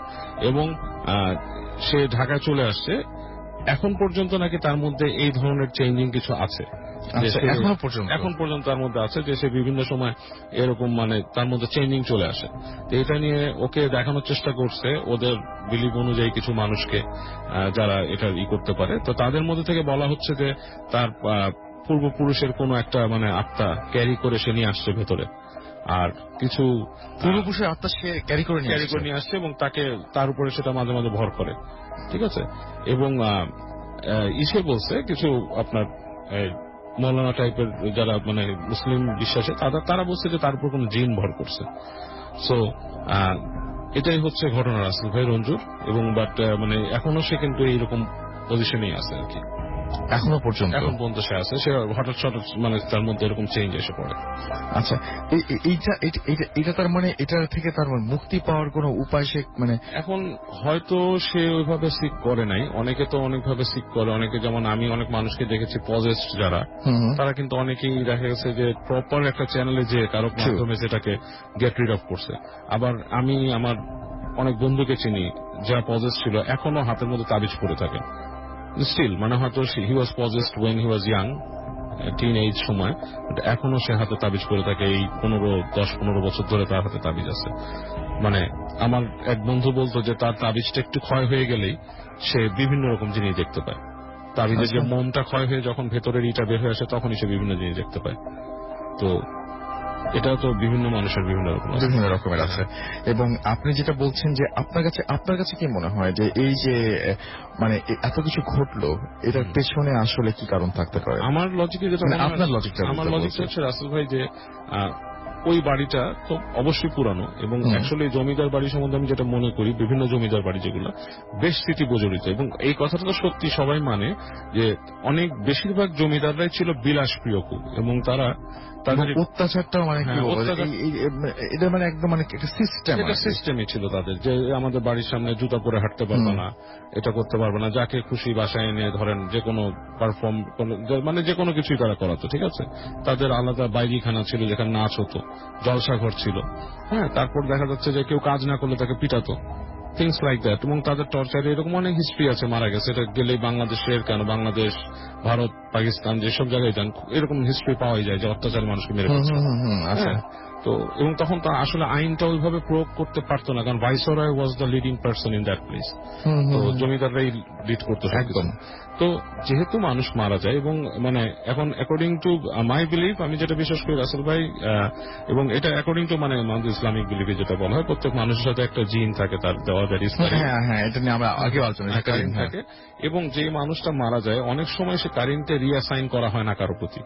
এবং সে ঢাকায় চলে আসছে। এখন পর্যন্ত নাকি তার মধ্যে এই ধরনের চেঞ্জিং কিছু আছে, এখন পর্যন্ত তার মধ্যে আছে, যে সে বিভিন্ন সময় এরকম মানে তার মধ্যে চেঞ্জিং চলে আসে। তো এটা নিয়ে ওকে দেখানোর চেষ্টা করছে ওদের বিলিভ অনুযায়ী কিছু মানুষকে, যারা এটা করতে পারে। তো তাদের মধ্যে থেকে বলা হচ্ছে যে তার পূর্বপুরুষের কোনো একটা মানে আত্মা ক্যারি করে সে নিয়ে আসছে ভেতরে, আর কিছু পূর্বপুরুষের আত্মা সে ক্যারি করে নিয়ে আসছে এবং তাকে তার উপরে সেটা মাঝে মাঝে ভর করে, ঠিক আছে। এবং ইসে বলছে কিছু আপনার মৌলানা টাইপের যারা মানে মুসলিম বিশ্বাসে, তারা বলছে যে তার উপর কোন জিন ভর করছে। সো এটাই হচ্ছে ঘটনা রাসেল ভাই রঞ্জুর, এবং বাট মানে এখনো সে কিন্তু এইরকম পজিশনেই আছে আর কি, এখন পর্যন্ত সে আছে, সে হঠাৎ মানে তার মধ্যে এরকম চেঞ্জ এসে পড়ে। আচ্ছা, এইটা তার মানে এটার থেকে তার মুক্তি পাওয়ার কোন উপায় সে মানে এখন হয়তো সে ওইভাবে সিক করে নাই, অনেকে তো অনেকভাবে সিক করে, অনেকে যেমন আমি অনেক মানুষকে দেখেছি পজেসড যারা, তারা কিন্তু অনেকেই দেখা গেছে যে প্রপার একটা চ্যানেলে যে কারো মাধ্যমে সেটাকে গেট রিড অফ করছে। আবার আমি আমার অনেক বন্ধুকে চিনি যারা পজেসড ছিল, এখনো হাতের মধ্যে তাবিজ পড়ে থাকে স্টিল, মানে হয়তো he was possessed when he was young, teenage সময়, এখনো সে হাতে তাবিজ করে থাকে। এই 10-15 বছর ধরে তার হাতে তাবিজ আছে। মানে আমার এক বন্ধু বলতো যে তার তাবিজটা একটু ক্ষয় হয়ে গেলেই সে বিভিন্ন রকম জিনিস দেখতে পায়, তাবিজের যে মোমটা ক্ষয় হয়ে যখন ভেতরের ইটা বের হয়ে আসে তখনই সে বিভিন্ন জিনিস দেখতে পায়। তো এটা তো বিভিন্ন মানুষের বিভিন্ন রকমের আছে। এবং আপনি যেটা বলছেন যে আপনার কাছে কি মনে হয় যে এই যে মানে এত কিছু ঘটলো এটার পেছনে আসলে কি কারণ থাকতে পারে? আমার লজিকে যেটা আপনার লজিকটা হচ্ছে রাসেল ভাই যে ওই বাড়িটা তো অবশ্যই পুরানো এবং অ্যাকচুয়ালি জমিদার বাড়ি সম্বন্ধে আমি যেটা মনে করি বিভিন্ন জমিদার বাড়ি যেগুলো বেশ স্মৃতি প্রজড়িত এবং এই কথাটা তো সত্যি সবাই মানে যে অনেক বেশিরভাগ জমিদাররাই ছিল বিলাসপ্রিয় খুব এবং তাদের অত্যাচারটা মানে কি এটা মানে একদম মানে একটা সিস্টেমই ছিল তাদের যে আমাদের বাড়ির সামনে জুতা পরে হাঁটতে পারবে না, এটা করতে পারবে না, যাকে খুশি বাসায় এনে ধরেন যে কোনো পারফর্ম মানে যে কোনো কিছুই তারা করাতো, ঠিক আছে। তাদের আলাদা বাইরিখানা ছিল যেখানে নাচ হতো, জলসাঘর ছিল, হ্যাঁ। তারপর দেখা যাচ্ছে যে কেউ কাজ না করলে তাকে পিটাতো, থিংস লাইক দ্যাট। এবং তাদের টর্চারে এরকম অনেক হিস্ট্রি আছে মারা গেছে। এটা গেলেই বাংলাদেশের কেন বাংলাদেশ, ভারত, পাকিস্তান যেসব জায়গায় যান এরকম হিস্ট্রি পাওয়াই যায় যে অত্যাচার মানুষকে মেরে ফেলছে। তো এবং তখন তা আসলে আইনটা ওইভাবে প্রয়োগ করতে পারতো না, কারণ viceroy was the leading person in that place. তো জমিদাররাই লিড করতো একদম। তো যেহেতু মানুষ মারা যায় এবং মানে এখন অ্যাকর্ডিং টু মাই বিলিভ, আমি যেটা বিশ্বাস করি রাসেল ভাই, এবং এটা অ্যাকর্ডিং টু মানে আমাদের ইসলামিক বিলিভে যেটা বলা হয় প্রত্যেক মানুষের সাথে একটা জিন থাকে, তার দেওয়া এটা নিয়ে আমরা আগে আলোচনা থাকে। এবং যে মানুষটা মারা যায় অনেক সময় সে কারিনকে রিঅ্যাসাইন করা হয় না কারো প্রতি,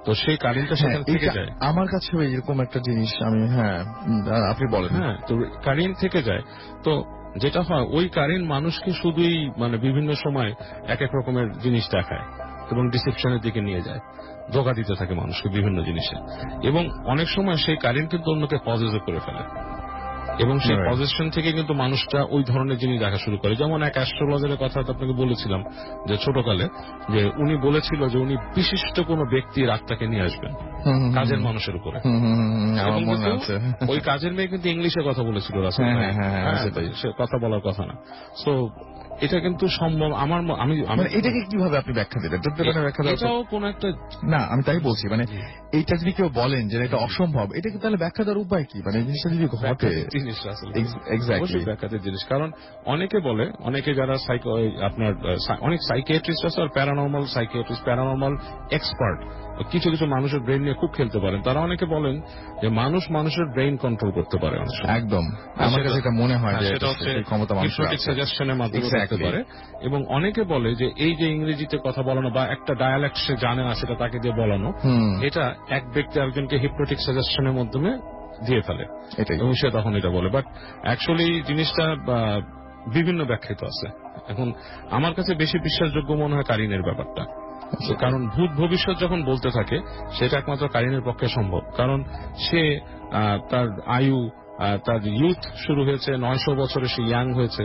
তো সেই কারিনটা সেখান থেকে যায়। আমার কাছে এরকম একটা জিনিস আমি আপনি বলেন। তো কারিন থেকে যায়। তো যেটা হয় ওই কারিন মানুষকে শুধুই মানে বিভিন্ন সময় এক এক রকমের জিনিস দেখায় এবং ডিসেপশনের দিকে নিয়ে যায়, ধোঁকা দিতে থাকে মানুষকে বিভিন্ন জিনিসে। এবং অনেক সময় সেই কারিন কিন্তু অন্যকে পজেসও করে ফেলে এবং সেই পজিশন থেকে কিন্তু মানুষটা ওই ধরনের জিনিস দেখা শুরু করে। যেমন এক অ্যাস্ট্রোলজারের কথা আপনাকে বলেছিলাম যে ছোটকালে, যে উনি বলেছিল যে উনি বিশিষ্ট কোন ব্যক্তির আত্মাকে নিয়ে আসবেন কাজের মানুষের উপরে। ওই কাজের মেয়ে কিন্তু ইংলিশে কথা বলেছিল রাসেল ভাই, সে কথা বলার কথা না। সো এটা কিন্তু সম্ভব। আমি এটাকে কিভাবে আপনি ব্যাখ্যা দিলেন? এটাও কোন একটা না, আমি তাই বলছি মানে এইটা যদি কেউ বলেন যে এটা অসম্ভব, এটা কি তাহলে ব্যাখ্যা দেওয়ার উপায় কি? মানে জিনিসটা যদি ঘটে জিনিস ব্যাখ্যাতের জিনিস। কারণ অনেকে বলে, অনেকে যারা আপনার অনেক সাইকিয়াট্রিস্ট আছে আর প্যারানর্মাল সাইকিয়াট্রিস্ট, প্যারানর্মাল এক্সপার্ট, কিছু কিছু মানুষের ব্রেন নিয়ে খুব খেলতে পারেন। তারা অনেকে বলেন যে মানুষের ব্রেন কন্ট্রোল করতে পারে একদম। আমার কাছে এটা মনে হয় যে সেটা হচ্ছে ক্ষমতা হিপনোটিক সাজেশনের মাধ্যমে করতে পারে। এবং অনেকে বলে যে এই যে ইংরেজিতে কথা বলানো বা একটা ডায়ালেক্ট সে জানে না সেটা তাকে দিয়ে বলানো, এটা এক ব্যক্তি একজনকে হিপনোটিক সাজেশনের মাধ্যমে দিয়ে ফেলে এবং সে তখন এটা বলে। বাট অ্যাকচুয়ালি জিনিসটা বিভিন্ন ব্যাখ্যায়িত আছে। এখন আমার কাছে বেশি বিশ্বাসযোগ্য মনে হয় কারিনের ব্যাপারটা, কারণ ভূত ভবিষ্যৎ যখন বলতে থাকে সেটা একমাত্র কারিনের পক্ষে সম্ভব। কারণ সে তার আয়ু, তার ইউথ শুরু হয়েছে 900 বছরে, সে ইয়াং হয়েছে।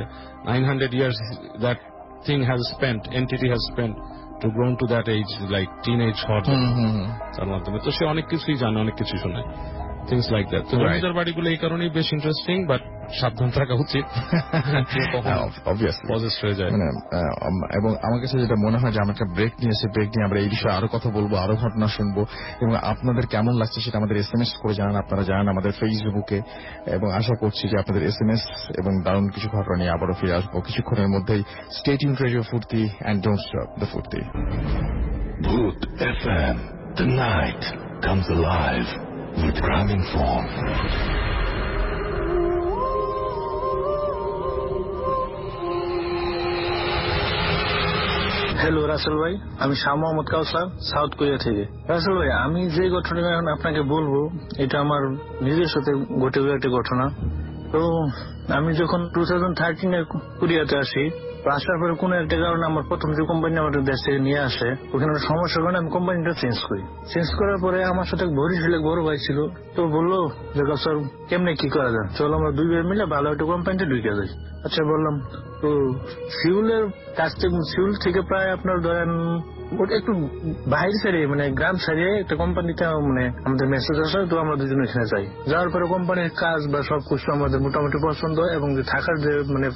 900 years that thing has spent, entity has spent to grown to that age, like teenage hot তার মাধ্যমে। তো সে অনেক কিছুই জানে, অনেক কিছু শোনে, থিংস লাইক দ্যাট। তো জমিদার বাড়িগুলো এই কারণেই বেশ ইন্টারেস্টিং, বাট সাবধান থাকা উচিত হয়ে যায়। এবং আমার কাছে যেটা মনে হয় যে আমরা একটা ব্রেক নিয়েছি, ব্রেক নিয়ে আমরা এই বিষয়ে আরো কথা বলবো, আরো ঘটনা শুনবো এবং আপনাদের কেমন লাগছে সেটা আমাদের SMS করে জানান। আপনারা জানান আমাদের ফেসবুকে, এবং আশা করছি যে আপনাদের SMS এবং দারুণ কিছু ঘটনা নিয়ে আবারও ফিরে আসবো কিছুক্ষণের মধ্যেই। স্টে টিউনড রেডিও ফুর্তি and don't stop the ফুর্তি। Bhoot FM, the night comes alive with Graminphone. Hello Rasel ভাই, আমি শাহ মোহাম্মদ কাউসার, সাউথ কোরিয়া থেকে। রাসেল ভাই, আমি যে ঘটনাটা এখন আপনাকে বলবো এটা আমার নিজের সাথে ঘটে যাওয়া একটা ঘটনা। তো আমি যখন 2013 কোরিয়াতে আসি, আসার পরে কোনো একটা কারণে আমার প্রথম যে কোম্পানি আমাদের দেশ থেকে নিয়ে আসে, ওখানে সমস্যার কারণে আমি কোম্পানিটা চেঞ্জ করি। চেঞ্জ করার পরে আমার সাথে বরিশালে বড় ভাই ছিল, তো বললো যে স্যার কেমনে কি করা যায়, চলো আমরা দুই ভাই মিলে ভালো একটা কোম্পানিতে ঢুকে যাই। আচ্ছা বললাম। তো সিউলের কাছ থেকে, সিউল থেকে প্রায় আপনার ধরেন ওটা একটু বাইরে ছাড়িয়ে মানে গ্রাম ছাড়িয়ে একটা কোম্পানিতে মানে আমাদের মেসেজ আসে, তো আমরা দুজন এখানে যাই। যাওয়ার পরে কোম্পানির কাজ বা সবকিছু আমাদের মোটামুটি পছন্দ আনন্দ এবং যে থাকার যে মানে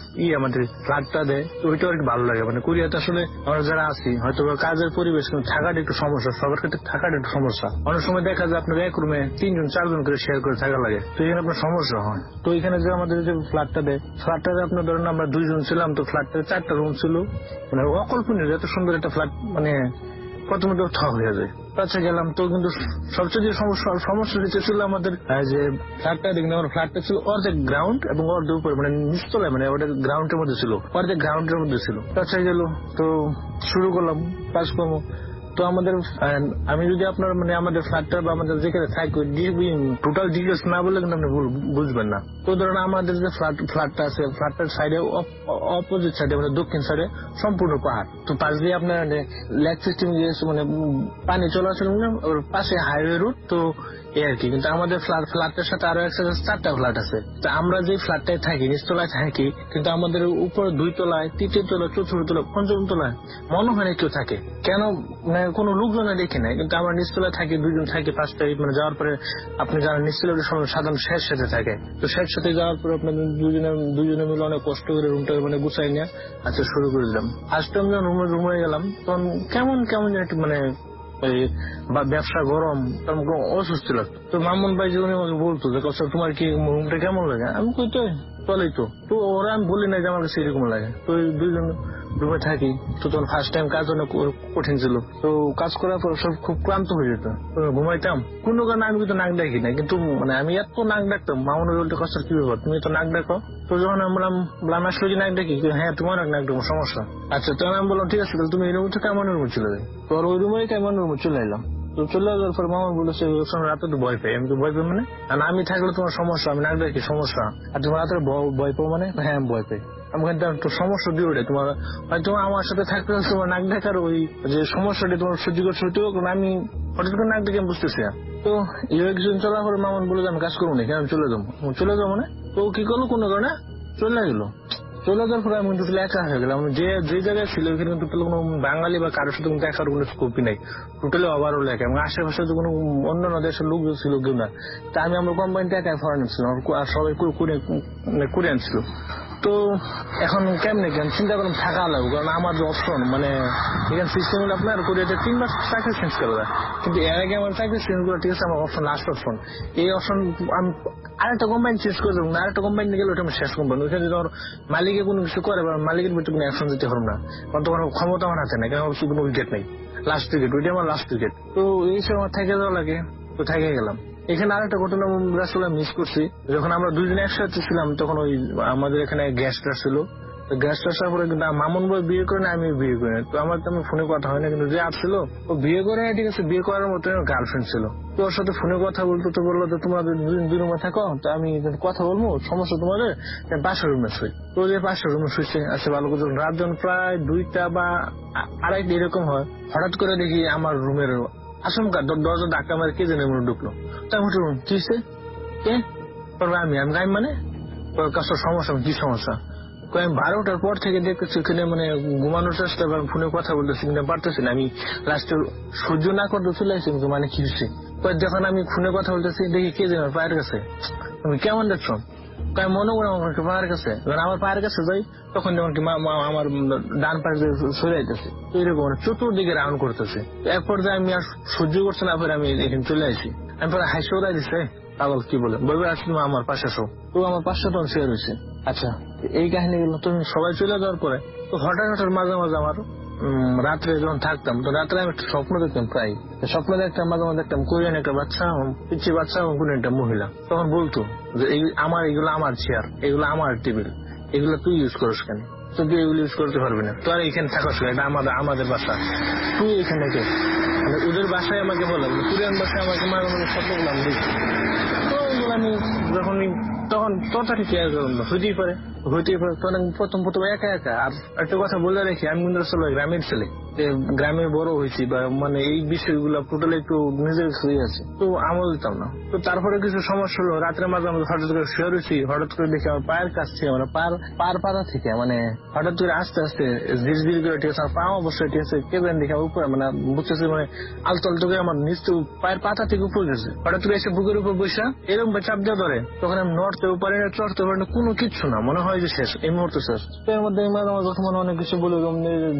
আমাদের ফ্ল্যাটটা দেয় ওইটা আর কি ভালো লাগে। মানে কোরিয়াতে আসলে আমরা যারা আছি হয়তো কাজের পরিবেশ কিন্তু থাকাটা একটু সমস্যা, সবার ক্ষেত্রে থাকাটা একটু সমস্যা। অনেক সময় দেখা যায় আপনার এক রুমে 3 জন 4 জন করে শেয়ার করে থাকা লাগে, তো এখানে আপনার সমস্যা হয়। তো এখানে যে আমাদের যে ফ্ল্যাটটা দেয়, ফ্ল্যাটটাতে আপনার ধরেন আমরা 2 জন ছিলাম, তো ফ্ল্যাটটাতে 4টা রুম ছিল, মানে অকল্পনীয় এত সুন্দর একটা ফ্ল্যাট, মানে প্রথমে তো ঠক হয়ে যায়। কাছে গেলাম তো কিন্তু সবচেয়ে যে সমস্যা যেটা ছিল আমাদের যে ফ্ল্যাটটা দেখুন, আমার ফ্ল্যাটটা ছিল অর্ধেক গ্রাউন্ড এবং অর্ধেক উপরে, মানে নিচতলায়, মানে ওটা গ্রাউন্ডের মধ্যে ছিল, অর্ধেক গ্রাউন্ডের মধ্যে ছিল। কাছে গেল তো শুরু করলাম কাজকর্ম। তো আমাদের আমি যদি আপনার মানে আমাদের ফ্ল্যাটটা বা আমাদের যেখানে থাকি টোটাল ডিটেলস না বললে কিন্তু আপনি বুঝবেন না। তো ধরেন আমাদের যে ফ্ল্যাটটা আছে, ফ্ল্যাটটার সাইডে অপোজিট সাইডে মানে দক্ষিণ সাইডে সম্পূর্ণ পাহাড়। তো পাশ দিয়ে আপনার লেক সিস্টেম মানে পানি চলাচল, ওর পাশে হাইওয়ে রুট, তো এই আর কি। কিন্তু আমাদের ফ্ল্যাটের সাথে আরো একসাথে 4টা ফ্ল্যাট আছে। তো আমরা যে ফ্ল্যাটটায় থাকি নিচতলায় থাকি, কিন্তু আমাদের উপরে 2 তলায়, 3 তলায়, 4 তলায়, 5ম তলায় মনে হয় না কেউ থাকে। কেন মানে কোনো লোকজনে দেখি নাই, কিন্তু আমরা নিচতলায় থাকি, 2 জন থাকি। 5টায় মানে যাওয়ার পরে আপনি যারা নিচতলায় সাধারণ শেষ সাথে থাকে, তো শেষ সাথে যাওয়ার পরে আপনাদের দুজনে মিলে অনেক কষ্ট করে রুমটা মানে গুছাই নিয়ে আচ্ছা শুরু করে দিলাম। ফার্স্ট টাইম যখন রুমে গেলাম তখন কেমন একটু মানে বা ব্যবসা গরম, অসুস্থ লাগতো। তো মামুন ভাই যে উনি আমাকে বলতো যে তোমার কি রুমটা কেমন লাগে, আমি কই তো চলেই তো ওরা আমি বলি না যে আমার কাছে এরকম লাগে। তো 2 জন রুমে থাকি, তো তখন ফার্স্ট টাইম কাজ অনেক কঠিন ছিল। তো কাজ করার পর সব খুব ক্লান্ত হয়ে যেত, ঘুমাইতাম। কোনো কারণে আমি কিন্তু নাক ডাকি না, কিন্তু মানে আমি এত নাক ডাকতাম। মামুন বলতে কষ্ট কি ব্যাপার, তুমি তো নাক ডাকো। তো যখন আমি বললাম আসলে কি নাক ডাকি, হ্যাঁ তোমার নাক ডাকবো, সমস্যা। আচ্ছা তখন আমি বললাম ঠিক আছে, তাহলে তুমি এই রুম থেকে আমার রুমে চলে যাই। তো ওই রুমে আমার রুমে চলে এলাম। তো চলে যাওয়ার পর মামা বলেছে রাতে তো ভয় পাই। আমি তো ভয় পাই মানে আমি থাকলে তোমার সমস্যা, আমি নাক ডাকি সমস্যা, আর তোমার রাতে ভয় পাও মানে হ্যাঁ আমি ভয় পাই। আমি কিন্তু সমস্যা দিয়ে ওঠে তোমার, হয়তো আমার সাথে থাকতে তোমার নাক ডাকার ওই যে সমস্যাটা তোমার সহ্য করতে হতো, আমি হঠাৎ করে নাক ডেকে আমি বুঝতেছি না। তো কিছুদিন চলার পরে মামন বলে যে আমি কাজ করবো না, কেন চলে যাবো মানে। তো কি করলো কোনো কারণে চলে গেল। চলে যাওয়ার পরে আমি কিন্তু একা হয়ে গেলাম। যে জায়গায় ছিল ওখানে কিন্তু কোনো বাঙালি বা কারোর সাথে কিন্তু একার কোনো স্কোপই নাই, টোটালি ওভারঅল একা। এবং আশেপাশে তো কোনো অন্যান্য দেশের লোক ছিল কেউ না। তা আমি আমার কোম্পানিতে একাই ফরেন ছিলাম, আর সবাই কোরিয়ান ছিল। তো এখন কেমনে চিন্তা করলাম থাকা লাগবে, কারণ আমার যে অপশন মানে এখানে সিস্টেম হলে আপনার কোরিয়াতে 3 মাস চাকরি চেঞ্জ করা যায়, কিন্তু এর আগে আমার চাকরি চেঞ্জ করা ঠিক আছে আমার অপশন, লাস্ট অপশন। এই অপশন আমি আরেকটা কোম্পানি চেঞ্জ করে দেবো না, আরেকটা কোম্পানি গেলে ওটা আমার শেষ কোম্পানি। ওইখানে যদি আমার মালিকের কোনো কিছু করে বা মালিকের ভিতরে কোনো অ্যাকশন দিতে পারবো না, কারণ তখন ক্ষমতা আমার হাতে নাই, কারণ অবশ্যই কোনো উইকেট নেই, লাস্ট উইকেট, ওইটা আমার লাস্ট উইকেট। তো এই সময় আমার থেকে যাওয়া লাগে, তো থেকে গেলাম। এখানে আরেকটা ঘটনা আসলে মিস করছি, যখন আমরা 2 জন একসাথে ছিলাম তখন ওই আমাদের এখানে গ্যাসটা ছিল। গ্যাসটা আসার পরে কিন্তু মামুন ভাই বিয়ে করে না, আমি বিয়ে করি না। তো আমার তো ফোনে কথা হয় না, কিন্তু যে আসছিল ও বিয়ে করে না, ঠিক আছে, বিয়ে করার মতো গার্লফ্রেন্ড ছিল। তো ওর সাথে ফোনে কথা বলতো, তো বললো তো তোমাদের 2 রুমে থাকো, তো আমি কথা বলবো, সমস্যা তোমাদের, পাশের রুমে শুই। তো যে পাশের রুমে শুইছে আচ্ছা ভালো করে, রাত যখন প্রায় 2টা বা 2:30 এরকম হয়, হঠাৎ করে দেখি আমার রুমের আচমকা দরজা ধাক্কা মারে কে যেন মনে ঢুকলো। তাই উঠে কি হয়েছে, কে আমি মানে কাজটার সমস্যা, কি সমস্যা। আমি 12টার পর থেকে দেখতেছি ওখানে মানে ঘুমানোর চেষ্টা, ফোনে কথা বলতেছি কিন্তু পারতেছি না, আমি লাস্টে সহ্য না করতে চলে আসছি। মানে কি হচ্ছে, যখন আমি ফোনে কথা বলতেছি দেখি কে যেন পায়ের কাছে। তুমি কেমন দেখছো, আমি মনে করি আমাকে পায়ের কাছে, আমার পায়ের কাছে যাই তখন যেমন কি আমার ডান পায়ে সরে যাইতেছে, তো এরকম চতুর্দিকে রাউন্ড করতেছে। এক পর্যায়ে আমি আর সহ্য করছি না, পরে আমি এখানে চলে আসি। আমি পরে হাসি ওরাই দিচ্ছে, পাগল কি বলে বলবে আসলে আমার পাশে শো, তো আমার 500 টন শেয়ার হয়েছে। আচ্ছা এই কাহিনী গুলো তুমি সবাই চলে যাওয়ার পরে তো হঠাৎ মাঝে মাঝে আমার রাত্রে যখন থাকতাম, তো রাত্রে আমি একটা স্বপ্ন দেখতাম, প্রায় স্বপ্ন দেখতাম, মাঝে মাঝে দেখতাম কোরিয়ান একটা বাচ্চা, পিছিয়ে বাচ্চা এবং কোরিয়ান একটা মহিলা। তখন বলতো যে এগুলো আমার চেয়ার, এগুলো আমার টেবিল, এগুলো তুই ইউজ করিস কেন, তো তুই এগুলো ইউজ করতে পারবি না, তো আর এখানে থাকস না, এটা আমাদের বাসা, তুই এখানে থেকে। মানে ওদের বাসায় আমাকে বললাম, কোরিয়ান বাসায় আমাকে মাঝে মাঝে স্বপ্ন বললাম দেখি। তো আমি যখন তখন তথাটি কেয়ার করলাম না, হইতেই পারে। তখন প্রথম একা একা। আর একটা কথা বলে রাখি, আমি কিন্তু আসলে গ্রামের ছেলে, গ্রামে বড় হয়েছি, বা মানে এই বিষয়গুলো টোটালি একটু নিজের হয়ে আছে, তো আমল দিতাম না। তো তারপরে কিছু সমস্যা হলো, রাত্রে মাঝে আমাদের হঠাৎ করে শুয়ে রয়েছি, হঠাৎ করে দেখি আমার পায়ের কাছ থেকে মানে পার পাতা থেকে মানে হঠাৎ করে আস্তে আস্তে ধীরে করে ঠিক আছে, আমার পা অবশ্যই ঠিক আছে, কে দেখে উপরে মানে বুঝতেছি মানে আলতো আলতো করে আমার নিচ পায়ের পাতা থেকে উপরে গেছে, হঠাৎ করে এসে বুকের উপর বসে এরকম চাপ দিয়ে ধরে। তখন আমি নর্থ উঠতেও পারি না, চড়তেও পারি না, কোনো কিচ্ছু না, মনে হয় যে শেষ, এই মুহূর্তে শেষ। এর মধ্যে মাঝে মাঝে যখন অনেক কিছু বলি,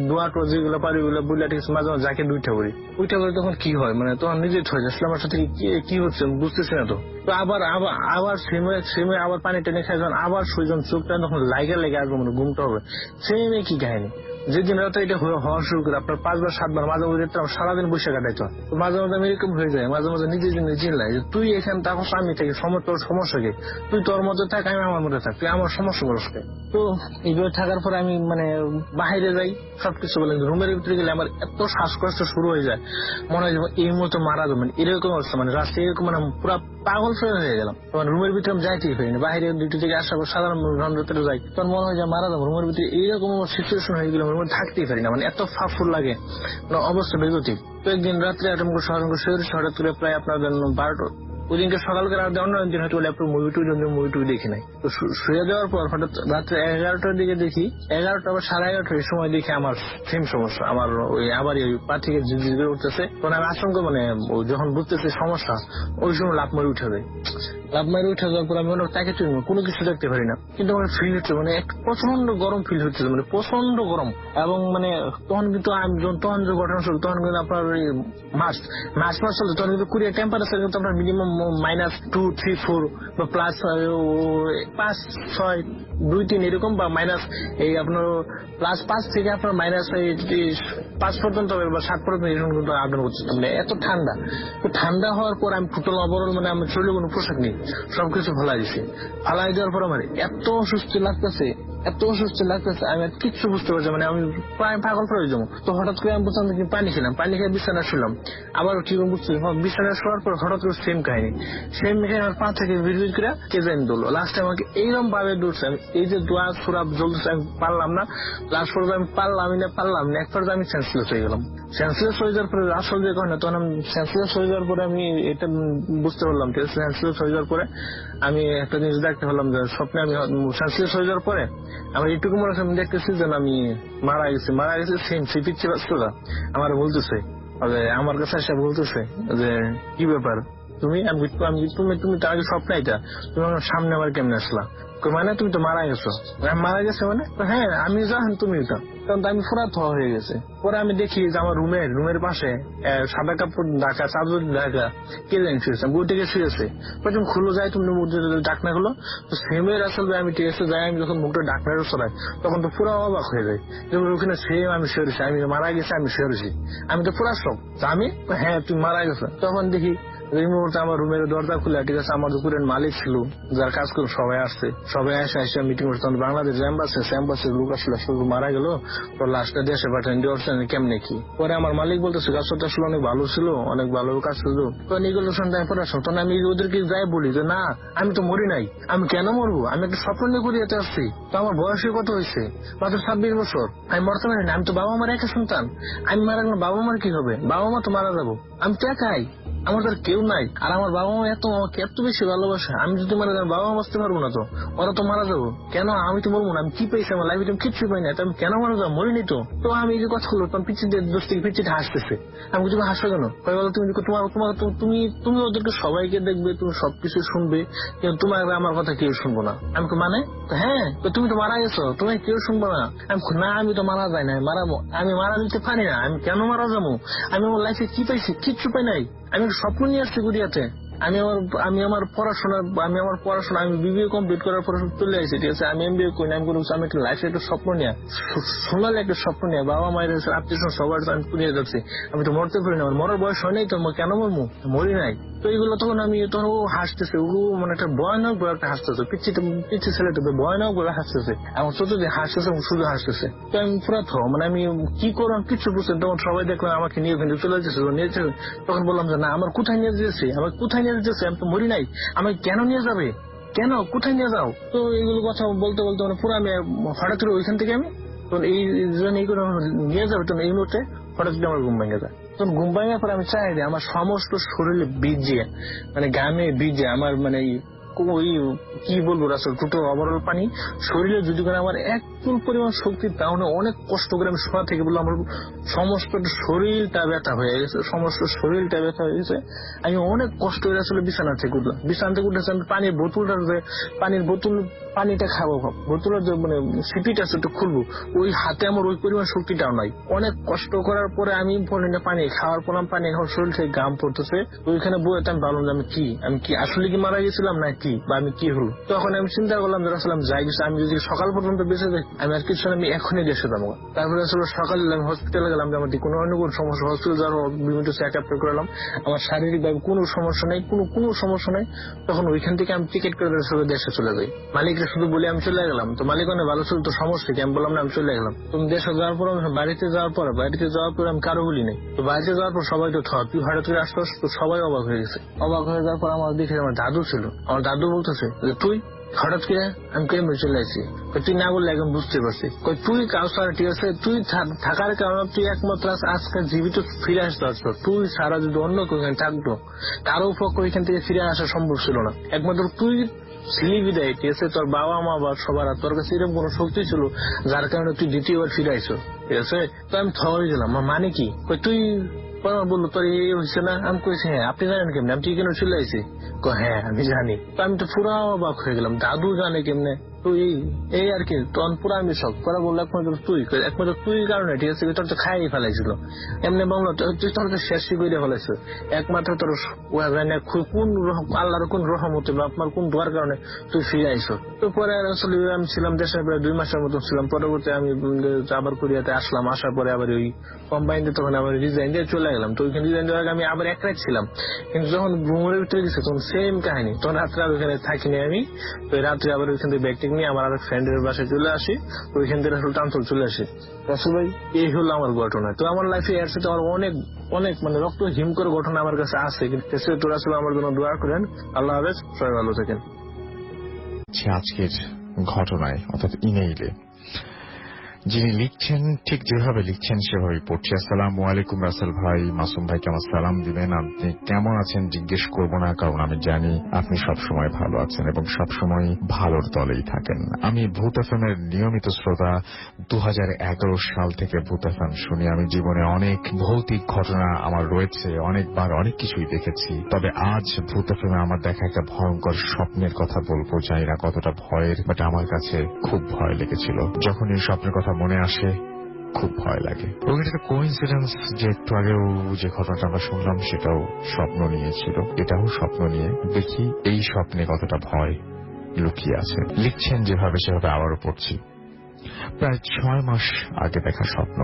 দোয়া টোয়া যেগুলো পারি ওগুলো বলে ঠিক আছে, মাঝে মাঝে যাকে দুইটা করি, ওইটা করে তখন কি হয়, মানে তখন নিজে হয়ে যায়, আমার সাথে কি হচ্ছে বুঝতেছি না। তো আবার আবার আবার সেমে আবার পানি টেনে খাই, যখন আবার সুইজন চোখটা তখন লাইগে আসবো, মানে ঘুমটা হবে, সেমে কি কাহিনী। যেদিন রাতে এটা হওয়া শুরু করে আপনার 5 বার 7 বার মাঝে মাঝে সারাদিন বসে কাটাইতো, মাঝে মাঝে আমি এরকম হয়ে যায়, মাঝে মাঝে নিজে চিল্লাই যে তুই এখানে থাকো, আমি থাকি, তোর সমস্যা কি, তুই তোর মধ্যে থাক, আমি আমার মধ্যে থাক, তুই আমার সমস্যা করিস। তো এইভাবে থাকার পরে আমি মানে বাইরে যাই, সবকিছু বলে রুমের ভিতরে গেলে আমার এত শ্বাসকষ্ট শুরু হয়ে যায়, মনে হয় এই মুহূর্তে মারা যাবে, মানে এরকম অবস্থা, মানে রাস্তায় এরকম মানে পুরো পাগল হয়ে গেলাম। তখন রুমের ভিতরে আমি যাইতেই পারিনি, বাইরে ডিউটি থেকে আসার পর সাধারণ ভিতরে যাই, তখন মনে হয় যে মারা যাবো, রুমের ভিতরে এইরকম সিচুয়েশন হয়ে গেল, রুমে থাকতেই পারি না, মানে এত ফাফুর লাগে, অবস্থা বেগতিক। তো একদিন রাত্রে হঠাৎ করে প্রায় আপনার 12টা, ওই দিনকে সকালকে অন্য দিন হয়তো মুভি টুভি দেখি নাই। তো শুয়ে যাওয়ার পর হঠাৎ রাত্রে 11টার দিকে দেখি, 11টা বা 11:30 সময় দেখি আমার সেম সমস্যা, আমার ওই আবার ওই পা থেকে ঝিঝির উঠতেছে। তখন আমি আশঙ্কা মানে যখন বুঝতেছি সমস্যা, ওই সময় লাভ মারি উঠে যায়। লাভ মারি উঠে যাওয়ার পর আমি তাকে কোনো কিছু দেখতে পারি না, কিন্তু আমার ফিল হচ্ছে মানে প্রচন্ড গরম ফিল হচ্ছে, মানে প্রচন্ড গরম। এবং মানে তখন কিন্তু তখন যে ঘটনা শুরু, তখন কিন্তু আপনার ওই মার্চ মাস চলছে, তখন কিন্তু কোরিয়ার টেম্পারেচার কিন্তু আপনার মিনিমাম -2, 3, 4 বা প্লাস 5, 6, 2, 3 এরকম, বা মাইনাস এই আপনার +5 থেকে আপনার -5 পর্যন্ত বা 7 পর্যন্ত এরকম কিন্তু আপডাউন করছে। মানে এত ঠান্ডা, তো ঠান্ডা হওয়ার পর আমি টোটাল ওভারঅল মানে আমার শরীরে কোনো পোশাক নেই, সবকিছু ফালাই দিছি। ফালাই দেওয়ার পর আমার এত অস্বস্তি লাগতেছে, আমি আর কিচ্ছু বুঝতে পারছি, মানে আমি প্রায় পাগল হয়ে যাবো। তো হঠাৎ করে আমি বলতাম পানি খেলাম, পানি খেয়ে বিছানা শুলাম, আবার কি বুঝছি বিছানা শোয়ার পর হঠাৎ করে সেম কাহিনী আমার পা থেকে ভিড় করে কে জানি দৌড়লো। লাস্টে আমাকে এইরকম ভাবে দৌড়ছে, আমি এই যে দোয়া সুরাব জ্বলছে আমি পারলাম না, লাস্ট পর্যন্ত আমি পারলাম না, এক পর্যায়ে আমি সেন্সলেস হয়ে গেলাম। সেন্সলেস হয়ে যাওয়ার পরে আসল যে কারণে, তখন আমি সেন্সলেস হয়ে যাওয়ার পরে আমি এটা বুঝতে পারলাম, সেন্সলেস হয়ে যাওয়ার পরে আমি একটা জিনিস দেখতে পারলাম যে স্বপ্নে আমি সেন্সলেস হয়ে যাওয়ার পরে আমার এইটুকু মনে হচ্ছে আমি দেখতেছি যে আমি মারা গেছি সেম সে পিচ্ছি বাচ্চারা আমার বলতেছে, আমার কাছে এসে বলতেছে যে কি ব্যাপার তুমি, তুমি তার আগে স্বপ্ন, এটা তুমি আমার সামনে আবার কেমনে আসলা, মানে তুমি তো মারা গেছো। মারা গেছে মানে হ্যাঁ আমি জান তুমি তো, তখন আমি ফুরাত হয়ে গেছে। পরে আমি দেখি যে আমার রুমের পাশে সাদা কাপড় ঢাকা, চাদর ঢাকা, কে জানি শুয়েছে, বই থেকে শুয়েছে। প্রথম খুলো যায়, তুমি ডাকনা গুলো তো সেমের আসলে আমি ঠিক আছে যাই, আমি যখন মুখটা ডাকনার সরাই তখন তো পুরো অবাক হয়ে যায়, যেমন ওখানে সেম আমি শুয়েছি, আমি মারা গেছি, আমি শুয়েছি, আমি তো পুরা শখ। আমি হ্যাঁ তুমি মারা গেছো। তখন দেখি এই মুহূর্তে আমার রুমের দরজা খুলে, ঠিক আছে আমার দুপুরের মালিক ছিল যার কাজ করে সবাই আসছে, সবাই এসে মিটিং করছে। বাংলাদেশ এম্বাসির লোক আসলে মারা গেল, তো লাস্টটা দেশে পাঠান দিয়েছেন কেমনে কি। পরে আমার মালিক বলতেছে কাজটা আসলে অনেক ভালো ছিল, অনেক ভালো কাজ ছিল, তো এগুলো সন্ধ্যা পড়াশোনা। তখন আমি ওদেরকে যাই বলি যে না আমি তো মরি নাই, আমি কেন মরবো, আমি একটা স্বপ্ন নিয়ে করিয়াতে আসছি, তো আমার বয়সে কত হয়েছে মাত্র 26 বছর, আমি মরতে পারি না, আমি তো বাবা মার একা সন্তান, আমি মারা গেলে বাবা মার কি হবে, বাবা মা তো মারা যাবো, আমি তো একাই, আমার তো কেউ নাই। আর আমার বাবা মা আমাকে এত বেশি ভালোবাসে, আমি যদি মারা যাই বাবা মা বাঁচতে পারবো না, তো ওরা তো মারা যাবো, কেন আমি তো মরবো না, আমি কি পেয়েছি আমার লাইফে, আমি কিচ্ছু পাই না, আমি কেন মারা যাবো, মরিনি তো। তো আমি এই যে কথা বললো তখন পিছিয়ে হাসতেছে, আমি তুমি হাসো কেন, বলো তুমি ওদেরকে সবাইকে দেখবে, তুমি সবকিছু শুনবে, কিন্তু তোমার আমার কথা কেউ শুনবো না। আমি মানে হ্যাঁ তুমি তো মারা গেছো, তুমি কেউ শুনবো না। না আমি তো মারা যায় না, আমি মারা যেতে পারি না, আমি কেন মারা যাবো, আমি আমার লাইফে কি পাইছি, কিচ্ছু পাই নাই, আমি স্বপ্ন নিয়ে আসছি গুড়িয়াতে। আমি আমার পড়াশোনা আমি বিবিএ কমপ্লিট করার পর চলে আসছি, ঠিক আছে, আমি এমবিএ করি না, আমি একটা লাইফে একটা স্বপ্ন নিয়ে সোনালি একটা স্বপ্ন নিয়ে বাবা মায়ের আত্মীয় সবার আমি নিয়ে যাচ্ছি, আমি তো মরতে পারি না, আমার মরার বয়স হয় নাই, তো কেন মরি নাই। তো এইগুলো তখন ও হাসতেছে, ও মানে একটা ভয়ানক একটা হাসতেছে, পিচ্ছি ছেলেটা ভয়ানক বলে হাসতেছে, এবং চতুর্দিকে হাসতেছে এবং শুধু হাসতেছে। তো আমি পুরা মানে আমি কি করলাম কিছু বুঝতে, তখন সবাই দেখলাম আমাকে নিয়ে ওখানে চলে যেতেছে, তখন বললাম যে না আমার কোথায় নিয়ে যেতেছে, আমি তো মরি নাই, আমাকে কেন নিয়ে যাবে, কেন কোথায় নিয়ে যাও। তো এইগুলো কথা বলতে মানে পুরো আমি হঠাৎ করে ওইখান থেকে আমি তখন এই নিয়ে যাবে, তখন এই মুহূর্তে হঠাৎ করে আমার ঘুম ভেঙে যায়। তখন ঘুম ভাঙার পরে আমি চাই আমার সমস্ত শরীরে ভিজে, মানে গামে ভিজে, আমার মানে ওই কি বলবো রাসেল, টোটাল ওভারঅল পানি শরীরে যদি করে আমার এক চুল পরিমাণ শক্তি, তাহলে অনেক কষ্ট করে আমি শোয়া থেকে বললাম আমার সমস্ত শরীরটা ব্যথা হয়ে গেছে, সমস্ত শরীরটা ব্যথা হয়ে গেছে। আমি অনেক কষ্ট করে আসলে বিছানা থেকে উঠলাম, বিছানা থেকে উঠেছে আমি পানির পানিটা খাবো, বোতলের যে মানে সিপিটা একটু খুলবো, ওই হাতে আমার ওই পরিমাণ শক্তিটাও নাই। অনেক কষ্ট করার পরে আমি পানি খাওয়ার পর পানি এখন শরীর থেকে ঘাম পড়তেছে, ওইখানে বইতে আমি ভাবলাম যে আমি কি আসলে কি মারা গেছিলাম না কি, বা আমি কি হলো। তখন আমি চিন্তা করলাম যে আসলে যাই গেছি, আমি যদি সকাল পর্যন্ত বেঁচে যাই আমি আর কিছু আমি এখনই দেশে যাবো। তারপরে আসলে সকালে আমি হসপিটালে গেলাম, যে আমার কোনো অনুকূল সমস্যা, হসপিটাল যাওয়ার বিভিন্ন চেক আপ করলাম, আমার শারীরিক ভাবে কোনো সমস্যা নেই, কোনো সমস্যা নেই। তখন ওইখান থেকে আমি টিকিট করে দেশে চলে যাই। মালিককে শুধু বলে আমি চলে গেলাম, তো মালিক অনেক ভালো ছিল, তো সমস্যা কি, আমি বললাম না আমি চলে গেলাম। তুমি দেশে যাওয়ার পর বাড়িতে যাওয়ার পর আমি কারো বলি নাই। তো বাড়িতে যাওয়ার পর সবাই তো তুই হঠাৎ করে আসতে, তো সবাই অবাক হয়ে গেছে। অবাক হয়ে যাওয়ার পর আমার দেখে আমার দাদু ছিল, আমার দাদু বলতেছে যে তুই হঠাৎ করে, আমি কেমন চলে আসছি, তুই না বললে এখন বুঝতে পারছি, তুই কাউসার ঠিক আছে, তুই থাকার কারণে তুই একমাত্র আজকে জীবিত ফিরে আসতে পারছো, তুই সারা যদি অন্য কেউ থাকতো তারও পক্ষে ওইখান থেকে ফিরে আসা সম্ভব ছিল না, একমাত্র তুই ছিলি বিদায়, ঠিক আছে, তোর বাবা মা বা সবার তোর কাছে এরকম কোন শক্তি ছিল যার কারণে তুই দ্বিতীয়বার ফিরে আইছো, ঠিক আছে। তো আমি থয়ে গেলাম, মানে কি তুই বললো তোর এই হয়েছে না, আমি কইছি হ্যাঁ। আপনি জানেন কেমনে, আমি কেন চলে আসি, হ্যাঁ আমি জানি। তো আমি তো পুরো অবাক হয়ে গেলাম, দাদু জানে কেমনে, তুই এই আর কি, তখন পুরো আমি সব পরে বললো একমাত্র তুই কারণে, ঠিক আছে, তোর তো খাই ফেলাইছিল, এমনি বললো তুই তোর তো শেষই করে ফেলাইছো, একমাত্র তোর কোন আল্লাহর কোন রহমতে বা আপনার কোন দোয়ার কারণে তুই ফিরে আইসো। তো পরে আসলে আমি ছিলাম দেশে প্রায় 2 মাসের মতন ছিলাম। পরবর্তী আমি আবার কোরিয়াতে আসলাম, আসার পরে আবার ওই কম্বাইন্ডে তখন আবার রিজাইন দিয়ে চলে গেলাম। তো ওইখানে রিজাইন দেওয়ার আগে আমি আবার এক রাত ছিলাম, কিন্তু যখন ঘুমের ভিতরে গেছে তখন সেম কাহিনী, তখন রাত্রে আর ওইখানে থাকিনি আমি। তো রাত্রে আবার ওইখান থেকে ব্যাগ নিয়ে আমার আরেক ফ্রেন্ডের বাসায় চলে আসি, ওইখান থেকে আসলে টানতল চলে আসি। রাসেল ভাই এই হলো আমার ঘটনা। তো আমার লাইফে এর সাথে আমার অনেক মানে রক্ত হিম করে ঘটনা আমার কাছে আছে, কিন্তু তো রাসেল আমার জন্য দোয়া করেন। আল্লাহ হাফেজ, সবাই ভালো থাকেন। আজকের ঘটনায় অর্থাৎ ইমেইলে যিনি লিখছেন ঠিক যেভাবে লিখছেন সেভাবেই পড়ছি। আসসালামু আলাইকুম রাসেল ভাই, মাসুম ভাইকে আমার সালাম দিবেন। আপনি কেমন আছেন জিজ্ঞেস করব না, কারণ আমি জানি আপনি সবসময় ভালো আছেন এবং সবসময় ভালোর দলেই থাকেন। আমি ভূত এফএম এর নিয়মিত শ্রোতা, 2011 সাল থেকে ভূত এফএম শুনি। আমি জীবনে অনেক ভৌতিক ঘটনা আমার রয়েছে, অনেকবার অনেক কিছুই দেখেছি। তবে আজ ভূত এফএম এ আমার দেখা একটা ভয়ঙ্কর স্বপ্নের কথা বলবো। জানি না কতটা ভয়ের, বাট আমার কাছে খুব ভয় লেগেছিল। যখন এই স্বপ্নের কথা মনে আসে খুব ভয় লাগে। এবং এটা কোইন্সিডেন্স যে একটু আগেও যে ঘটনাটা আমরা শুনলাম সেটাও স্বপ্ন নিয়েছিল, এটাও স্বপ্ন নিয়ে। দেখি এই স্বপ্নে কতটা ভয় লুকিয়ে আছে। লিখছেন যেভাবে সেভাবে আবারও পড়ছি। প্রায় 6 মাস আগে দেখা স্বপ্ন।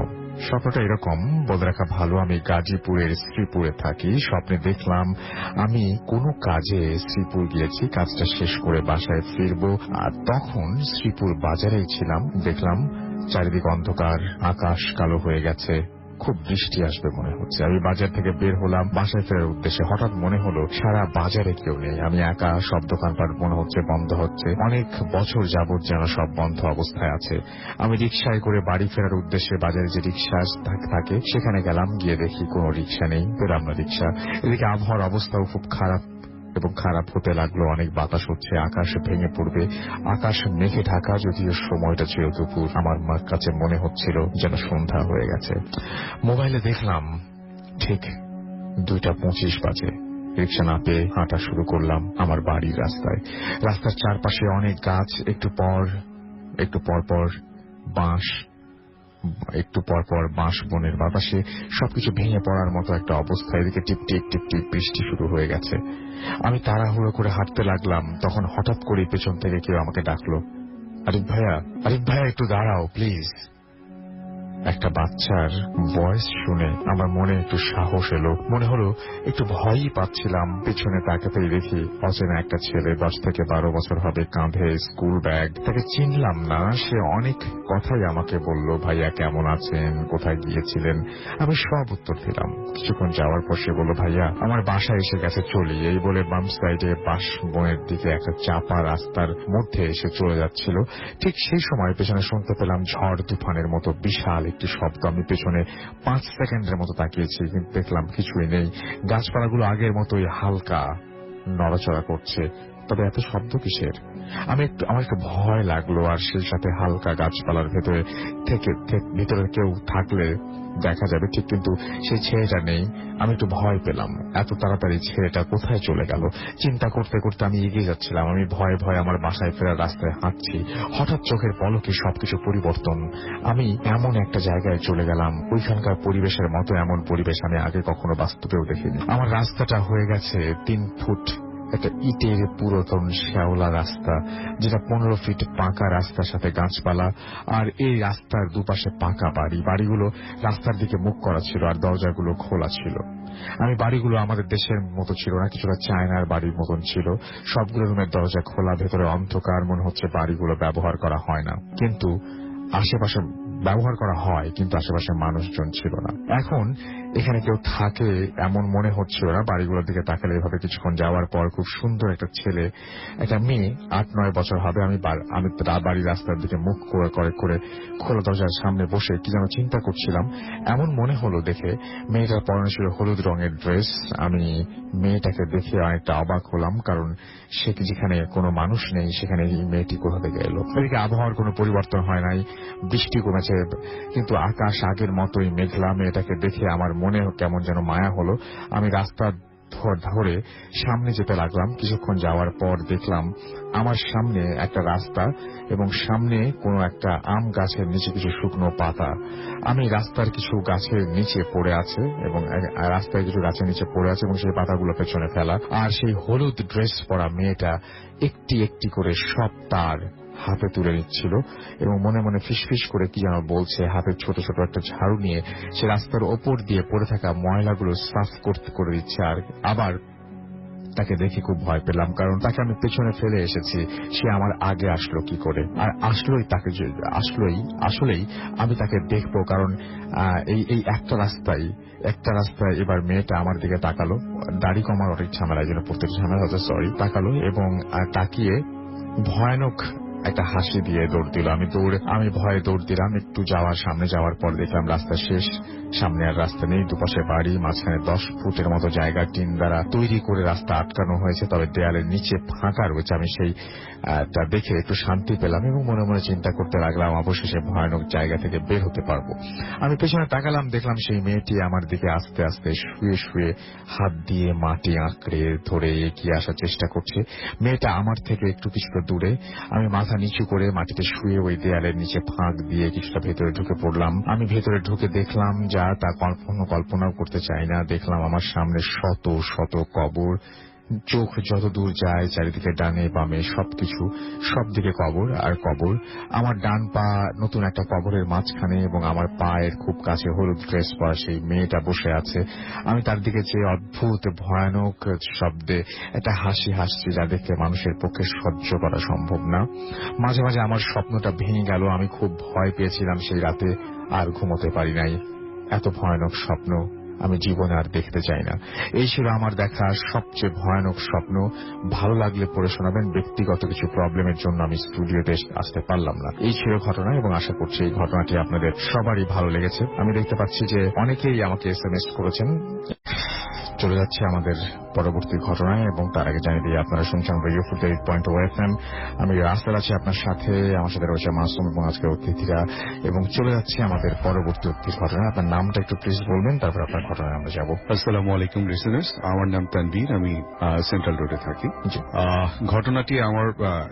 স্বপ্নটা এরকম, বলে রাখা ভালো, আমি গাজীপুরের শ্রীপুরে থাকি। স্বপ্নে দেখলাম আমি কোনো কাজে শ্রীপুর গিয়েছি, কাজটা শেষ করে বাসায় ফিরবো, আর তখন শ্রীপুর বাজারেই ছিলাম। দেখলাম চারিদিক অন্ধকার, আকাশ কালো হয়ে গেছে, খুব বৃষ্টি আসবে মনে হচ্ছে। আমি বাজার থেকে বের হলাম বাসায় ফেরার উদ্দেশ্যে। হঠাৎ মনে হলো সারা বাজারে কেউ নেই, আমি একা, সব দোকানপাট মনে হচ্ছে বন্ধ হচ্ছে, অনেক বছর যাবত যেন সব বন্ধ অবস্থায় আছে। আমি রিক্সায় করে বাড়ি ফেরার উদ্দেশ্যে বাজারে যে রিক্সা থাকে সেখানে গেলাম, গিয়ে দেখি কোনো রিক্সা নেই, পেলাম না রিক্সা। এদিকে আবহাওয়ার অবস্থাও খুব খারাপ হতে লাগলো, অনেক বাতাস হচ্ছে, আকাশ ভেঙে পড়বে, আকাশ মেঘে ঢাকা, যদিও সময়টা ছিল দুপুর। আমার কাছে মনে হচ্ছিল যেন সন্ধ্যা হয়ে গেছে। মোবাইলে দেখলাম ঠিক 2:25 বাজে। রিক্সা না পেয়ে হাঁটা শুরু করলাম আমার বাড়ির রাস্তায়। রাস্তার চারপাশে অনেক গাছ, একটু পর বাঁশ, একটু পর বাঁশ বনের বাতাসে সবকিছু ভেঙে পড়ার মতো একটা অবস্থা। এদিকে টিপ টিপ বৃষ্টি শুরু হয়ে গেছে। আমি তাড়াহুড়ো করে হাঁটতে লাগলাম, তখন হঠাৎ করে পেছন থেকে কেউ আমাকে ডাকলো, আরিফ ভাইয়া একটু দাঁড়াও প্লিজ। একটা বাচ্চার ভয়েস শুনে আমার মনে একটু সাহস এলো। মনে হলো একটু ভয়ই পাচ্ছিলাম। পেছনে তাকাতেই দেখি অচেনা একটা ছেলে, 10 থেকে 12 বছর হবে, কাঁধে স্কুল ব্যাগ। তাকে চিনলাম না। সে অনেক কথাই আমাকে বলল, ভাইয়া কেমন আছেন, কোথায় গিয়েছিলেন। আমি সব উত্তর দিলাম। কিছুক্ষণ যাওয়ার পর সে বলল, ভাইয়া আমার বাসা এসে গেছে, চলি। এই বলে বাম সাইডে বাঁশ বনের দিকে একটা চাপা রাস্তার মধ্যে এসে চলে যাচ্ছিল। ঠিক সেই সময় পেছনে শুনতে পেলাম ঝড় তুফানের মতো বিশাল একটি শব্দ। আমি পেছনে 5 সেকেন্ডের মতো তাকিয়েছি, কিন্তু দেখলাম কিছুই নেই। গাছপালাগুলো আগের মতোই হালকা নড়াচড়া করছে, তবে এত শব্দ কিসের? আমার একটু ভয় লাগলো, আর সেই সাথে হালকা গাছপালার ভেতরে কেউ থাকলে দেখা যাবে ঠিক, কিন্তু সেই ছেলেটা নেই। আমি একটু ভয় পেলাম, এত তাড়াতাড়ি ছেলেটা কোথায় চলে গেল। চিন্তা করতে করতে আমি এগিয়ে যাচ্ছিলাম। আমি ভয়ে ভয়ে আমার বাসায় ফেরার রাস্তায় হাঁটছি। হঠাৎ চোখের পলকে সবকিছু পরিবর্তন। আমি এমন একটা জায়গায় চলে গেলাম, ওইখানকার পরিবেশের মতো এমন পরিবেশ আমি আগে কখনো বাস্তবেও দেখিনি। আমার রাস্তাটা হয়ে গেছে 3 ফুট একটা ইটের পুরাতন শ্যাওলা রাস্তা, যেটা 15 ফিট পাকা রাস্তার সাথে গাছপালা, আর এই রাস্তার দুপাশে পাকা বাড়িগুলো রাস্তার দিকে মুখ করা ছিল, আর দরজাগুলো খোলা ছিল। বাড়িগুলো আমাদের দেশের মতো ছিল না, কিছুটা চায়নার বাড়ির মতন ছিল। সবগুলো রুমের দরজা খোলা, ভেতরে অন্ধকার, মনে হচ্ছে বাড়িগুলো ব্যবহার করা হয় না, কিন্তু আশেপাশে ব্যবহার করা হয়, কিন্তু আশেপাশে মানুষজন ছিল না। এখন এখানে কেউ থাকে এমন মনে হচ্ছিল না। বাড়িগুলোর দিকে তাকালে এভাবে কিছুক্ষণ যাওয়ার পর খুব সুন্দর একটা ছেলে, একটা মেয়ে, 8-9 বছর হবে। আমি বাড়ির রাস্তার দিকে মুখ করে খোলা দরজার সামনে বসে কি যেন চিন্তা করছিলাম। এমন মনে হলো দেখে, মেয়েটার পরনে ছিল হলুদ রঙের ড্রেস। আমি মেয়েটাকে দেখে অনেকটা অবাক হলাম, কারণ সে যেখানে কোনো মানুষ নেই সেখানে এই মেয়েটি কোথা থেকে এলো। এদিকে আবহাওয়ার কোনো পরিবর্তন হয় নাই, বৃষ্টি কমেছে, কিন্তু আকাশ আগের মতোই মেঘলা। মেয়েটাকে দেখে আমার মনে কেমন যেন মায়া হলো। আমি রাস্তা ধরে সামনে যেতে লাগলাম। কিছুক্ষণ যাওয়ার পর দেখলাম আমার সামনে একটা রাস্তা, এবং সামনে কোনো একটা আম গাছের নিচে কিছু শুকনো পাতা। আমি রাস্তার কিছু গাছের নিচে পড়ে আছে, এবং রাস্তায় কিছু গাছের নিচে পড়ে আছে, এবং সেই পাতাগুলো পেছনে ফেলা। আর সেই হলুদ ড্রেস পরা মেয়েটা একটি একটি করে সব তার হাতে তুলে নিচ্ছিল, এবং মনে মনে ফিসফিস করে কি যেন বলছে। হাতে ছোট ছোট একটা ঝাড়ু নিয়ে সে রাস্তার ওপর দিয়ে পড়ে থাকা ময়লাগুলো সাফ করে দিচ্ছে। আর আবার তাকে দেখে খুব ভয় পেলাম, কারণ তাকে আমি পেছনে ফেলে এসেছি। সে আমার আগে আসলো কি করে? আর আসলেই আমি তাকে দেখবো, কারণ এই একটা রাস্তায় এবার মেয়েটা আমার দিকে তাকালো। দাড়ি কমার অনেক ঝামেলা, এই জন্য প্রত্যেকটা ঝামেলা হচ্ছে সরি। তাকালো এবং তাকিয়ে ভয়ানক একটা হাসি দিয়ে দৌড় দিল। আমি ভয়ে দৌড় দিলাম। একটু সামনে যাওয়ার পর দেখলাম রাস্তা শেষ, সামনে আর রাস্তা নেই, দুপাশে বাড়ি, মাঝখানে 10 ফুটের মতো জায়গা টিন দ্বারা তৈরি করে রাস্তা আটকানো হয়েছে, তবে দেয়ালের নিচে ফাঁকা রয়েছে। আমি সেইটা দেখে একটু শান্তি পেলাম, এবং মনে মনে চিন্তা করতে লাগলাম অবশেষে ভয়ানক জায়গা থেকে বের হতে পারবো। আমি পেছনে তাকালাম, দেখলাম সেই মেয়েটি আমার দিকে আস্তে আস্তে শুয়ে শুয়ে হাত দিয়ে মাটি আঁকড়ে ধরে এগিয়ে আসার চেষ্টা করছে। মেয়েটা আমার থেকে একটু কিছুটা দূরে। আমি মাথা নিচু করে মাটিতে শুয়ে ওই দেয়ালের নিচে ফাঁক দিয়ে কিছুটা ভেতরে ঢুকে পড়লাম। আমি ভেতরে ঢুকে দেখলাম যা তা কল্পনাও করতে চাই না। দেখলাম আমার সামনে শত শত কবর, চোখ যত দূর যায় চারিদিকে ডানে বামে সব দিকে কবর আর কবর। আমার ডান পা নতুন একটা কবরের মাঝখানে, এবং আমার পায়ের খুব কাছে হলুদ ড্রেস পরা সেই মেয়েটা বসে আছে। আমি তার দিকে চেয়ে অদ্ভুত ভয়ানক শব্দে একটা হাসি হাসছি, যা দেখে মানুষের পক্ষে সহ্য করা সম্ভব না। মাঝে মাঝে আমার স্বপ্নটা ভেঙে গেল। আমি খুব ভয় পেয়েছিলাম সেই রাতে, আর ঘুমোতে পারি নাই। এত ভয়ানক স্বপ্ন আমি জীবনে আর দেখতে চাই না। এই ছিল আমার দেখা সবচেয়ে ভয়ানক স্বপ্ন। ভালো লাগলে পড়ে শোনাবেন। ব্যক্তিগত কিছু প্রবলেমের জন্য আমি স্টুডিওতে আসতে পারলাম না। এই ছিল ঘটনা, এবং আশা করছি এই ঘটনাটি আপনাদের সবারই ভালো লেগেছে। আমি দেখতে পাচ্ছি যে অনেকেই আমাকে SMS করেছেন। চলে যাচ্ছে আমাদের পরবর্তী ঘটনায়, এবং তার আগে জানিয়ে দিয়ে আপনারা শুনছেন রেডিও ফুড 8.0 FM। আমি রাস্তায় আছি আপনার সাথে, আমার সাথে রয়েছে মাসুম এবং আজকের অতিথিরা, এবং চলে যাচ্ছে আমাদের পরবর্তী ঘটনা। আপনার নামটা একটু প্লিজ বলবেন, তারপর আপনার ঘটনায় আমরা যাব। আসসালামু আলাইকুম লিসেনার্স, আমার নাম তানভীর, আমি সেন্ট্রাল রোডে থাকি। ঘটনাটি আমার